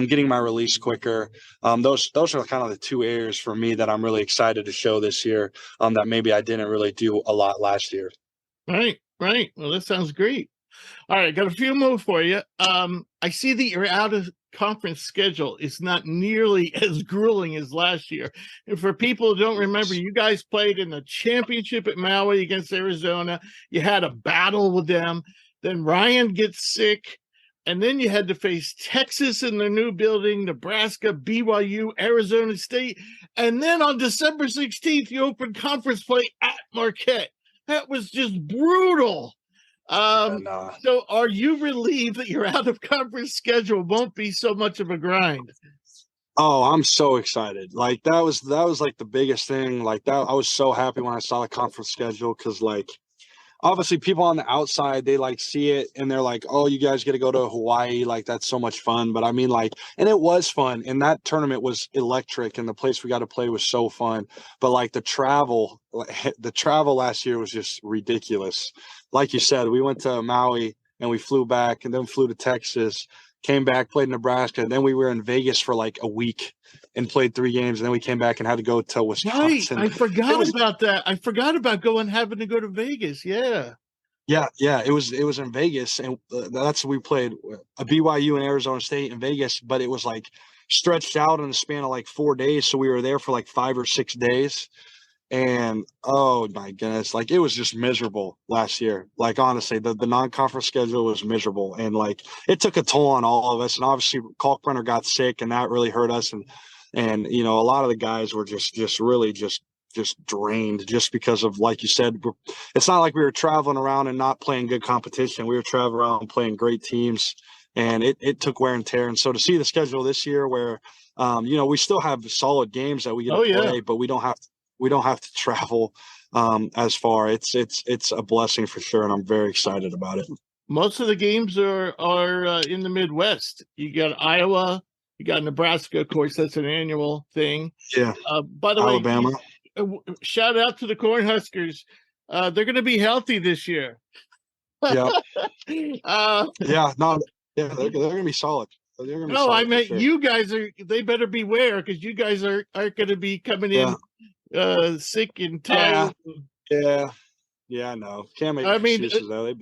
getting my release quicker. Those are kind of the two areas for me that I'm really excited to show this year, that maybe I didn't really do a lot last year. Right. Well, that sounds great. All right, got a few more for you. I see that your out of conference schedule is not nearly as grueling as last year. And for people who don't remember, you guys played in the championship at Maui against Arizona. You had a battle with them. Then Ryan gets sick, and then you had to face Texas in their new building, Nebraska, BYU, Arizona State, and then on December 16th, you opened conference play at Marquette. That was just brutal. So are you relieved that your out-of-conference schedule won't be so much of a grind? Oh, I'm so excited. Like, that was like the biggest thing. Like, that, I was so happy when I saw the conference schedule, because, like, obviously people on the outside, they like see it and they're like, oh, you guys get to go to Hawaii. Like, that's so much fun. But I mean, like, and it was fun. And that tournament was electric, and the place we got to play was so fun. But like the travel last year was just ridiculous. Like you said, we went to Maui and we flew back, and then flew to Texas, came back, played Nebraska. And then we were in Vegas for like a week and played 3 games. And then we came back and had to go to Wisconsin. Right. I forgot about that. I forgot about having to go to Vegas. Yeah. It was in Vegas, and that's we played a BYU and Arizona State in Vegas, but it was like stretched out in the span of like 4 days. So we were there for like 5 or 6 days. And oh my goodness, like it was just miserable last year. Like, honestly, the non-conference schedule was miserable, and like it took a toll on all of us. And obviously Kalkbrenner got sick, and that really hurt us. And a lot of the guys were just really drained, just because of, like you said, it's not like we were traveling around and not playing good competition. We were traveling around playing great teams, and it took wear and tear. And so to see the schedule this year, where we still have solid games that we get to play, but we don't have to travel as far. It's a blessing for sure, and I'm very excited about it. Most of the games are in the Midwest. You got Iowa, you got Nebraska, of course. That's an annual thing. Yeah. By the Alabama. way, shout out to the Cornhuskers. They're going to be healthy this year. Yeah. They're going to be solid. No, I meant you guys they better beware, because you guys are going to be coming in sick and tired. Yeah, I know. Can't make excuses though.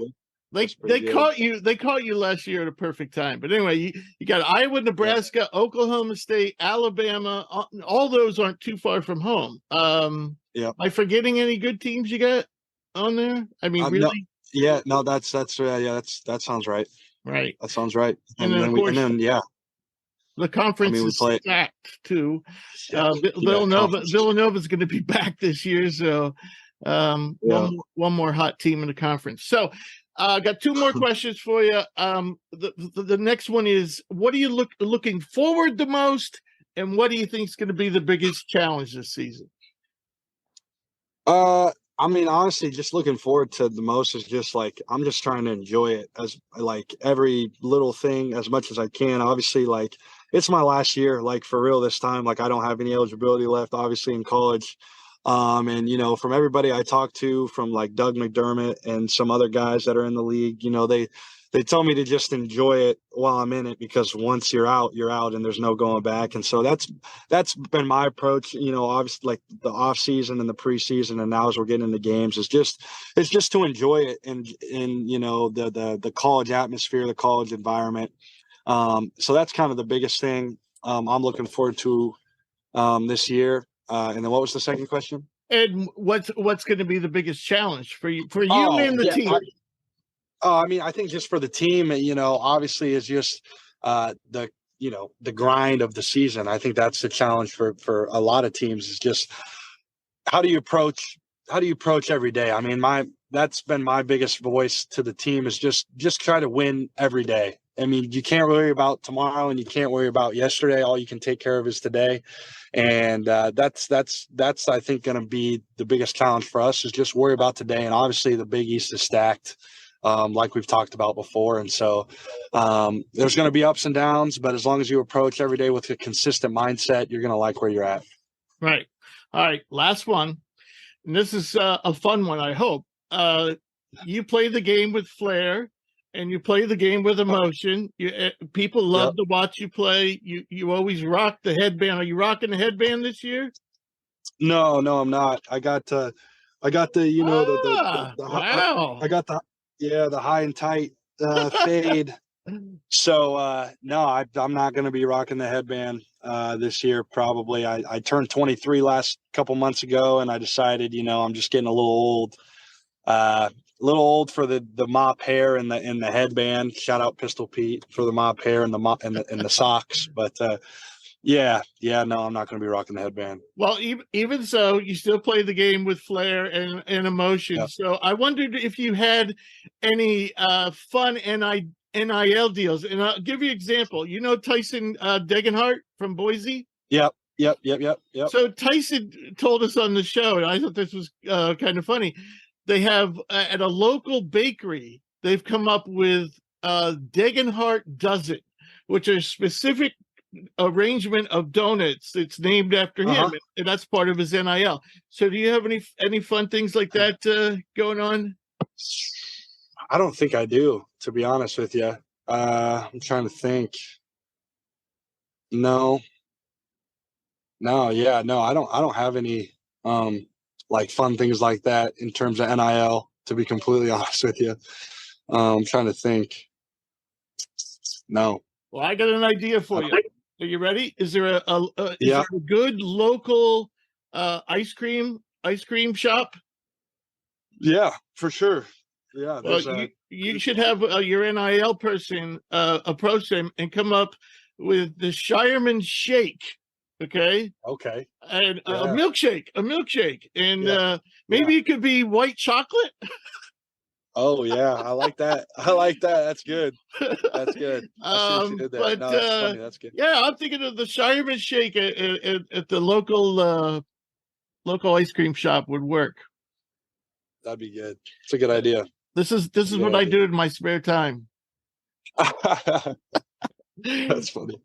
They caught you last year at a perfect time. But anyway, you got Iowa, Nebraska, Oklahoma State, Alabama. All those aren't too far from home. Am I forgetting any good teams you got on there? I mean, really? No, that sounds right. Right. That sounds right. And then, of course, the conference is stacked too. Villanova's going to be back this year, so one more hot team in the conference. So I got 2 more questions for you. The next one is, what are you looking forward the most, and what do you think is going to be the biggest challenge this season? I mean, honestly, just looking forward to the most is just like, I'm just trying to enjoy it as like every little thing as much as I can. Obviously, like, it's my last year, like for real this time. Like, I don't have any eligibility left, obviously, in college. And, you know, from everybody I talked to, from like Doug McDermott and some other guys that are in the league, you know, they tell me to just enjoy it while I'm in it, because once you're out and there's no going back. And so that's been my approach, you know, obviously like the off season and the preseason. And now as we're getting into games, it's just to enjoy it and you know, the college atmosphere, the college environment. So that's kind of the biggest thing I'm looking forward to this year. And then what was the second question? And what's going to be the biggest challenge for you and the team? I mean, I think just for the team, you know, obviously is just the grind of the season. I think that's the challenge for a lot of teams, is just how do you approach every day? I mean, that's been my biggest voice to the team, is just try to win every day. I mean, you can't worry about tomorrow and you can't worry about yesterday. All you can take care of is today. And that's I think going to be the biggest challenge for us, is just worry about today. And obviously the Big East is stacked, like we've talked about before. And so there's going to be ups and downs, but as long as you approach every day with a consistent mindset, you're going to like where you're at. Right. All right. Last one. And this is a fun one, I hope. You play the game with flair. And you play the game with emotion. People love to watch you play. You always rock the headband. Are you rocking the headband this year? No, I'm not. I got the you know wow. I got the high and tight fade. So no, I'm not going to be rocking the headband this year. Probably. I turned 23 last couple months ago, and I decided, you know, I'm just getting a little old for the mop hair and the headband. Shout out Pistol Pete for the mop hair and the mop and the socks. But no, I'm not going to be rocking the headband. Well, even so, you still play the game with flair and emotion. Yep. So I wondered if you had any fun NIL deals. And I'll give you an example. You know Tyson Degenhart from Boise? Yep. So Tyson told us on the show, and I thought this was kind of funny. They have at a local bakery, they've come up with Degenhart Dozen, which are specific arrangement of donuts that's named after him, and that's part of his NIL. So do you have any fun things like that going on? I don't think I do, to be honest with you. I'm trying to think. No, I don't have any like fun things like that in terms of NIL, to be completely honest with you. I'm trying to think. No. Well, I got an idea for you. Are you ready? Is there a good local ice cream shop? Yeah, for sure. Yeah. Well, you should have your NIL person approach them and come up with the Scheierman shake. Okay. And a milkshake, and maybe it could be white chocolate. Oh yeah, I like that. That's good. I see what you did there. No, that's funny. That's good. Yeah, I'm thinking of the Scheierman shake at the local ice cream shop would work. That'd be good. It's a good idea. This is what I do in my spare time. That's funny.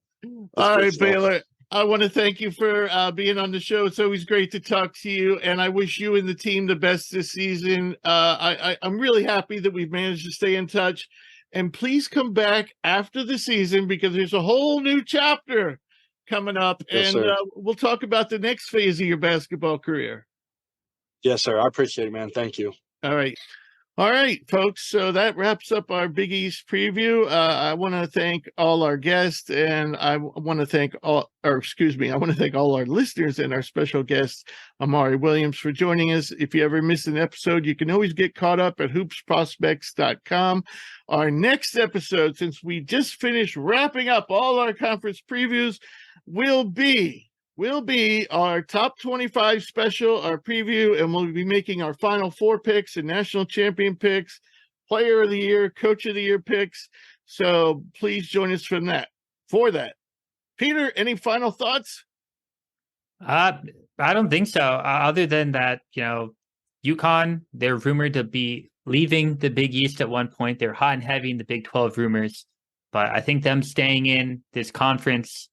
All right, Baylor. I want to thank you for being on the show. It's always great to talk to you, and I wish you and the team the best this season. I'm really happy that we've managed to stay in touch. And please come back after the season, because there's a whole new chapter coming up, yes, and we'll talk about the next phase of your basketball career. Yes, sir. I appreciate it, man. Thank you. All right, folks. So that wraps up our Big East preview. I want to thank all our guests, and I want to thank all our listeners and our special guest, Amari Williams, for joining us. If you ever miss an episode, you can always get caught up at hoopsprospects.com. Our next episode, since we just finished wrapping up all our conference previews, will be our top 25 special, our preview, and we'll be making our final 4 picks and national champion picks, player of the year, coach of the year picks. So please join us for that. Peter, any final thoughts? I don't think so. Other than that, you know, UConn, they're rumored to be leaving the Big East at one point. They're hot and heavy in the Big 12 rumors, but I think them staying in this conference,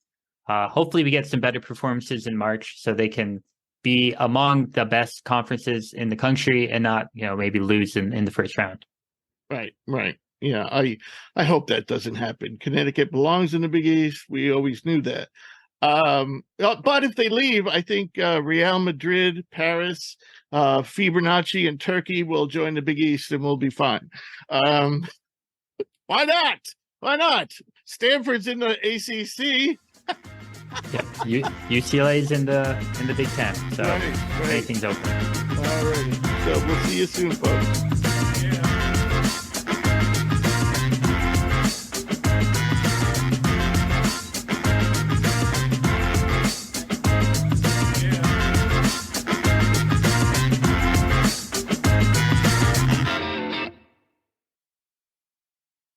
hopefully we get some better performances in March so they can be among the best conferences in the country and not, maybe lose in the first round. Right. Yeah, I hope that doesn't happen. Connecticut belongs in the Big East. We always knew that. But if they leave, I think Real Madrid, Paris, Fibonacci, and Turkey will join the Big East, and we'll be fine. Why not? Why not? Stanford's in the ACC. Yeah, UCLA's in the Big Ten, so right. anything's open. All right. So we'll see you soon, folks. Yeah.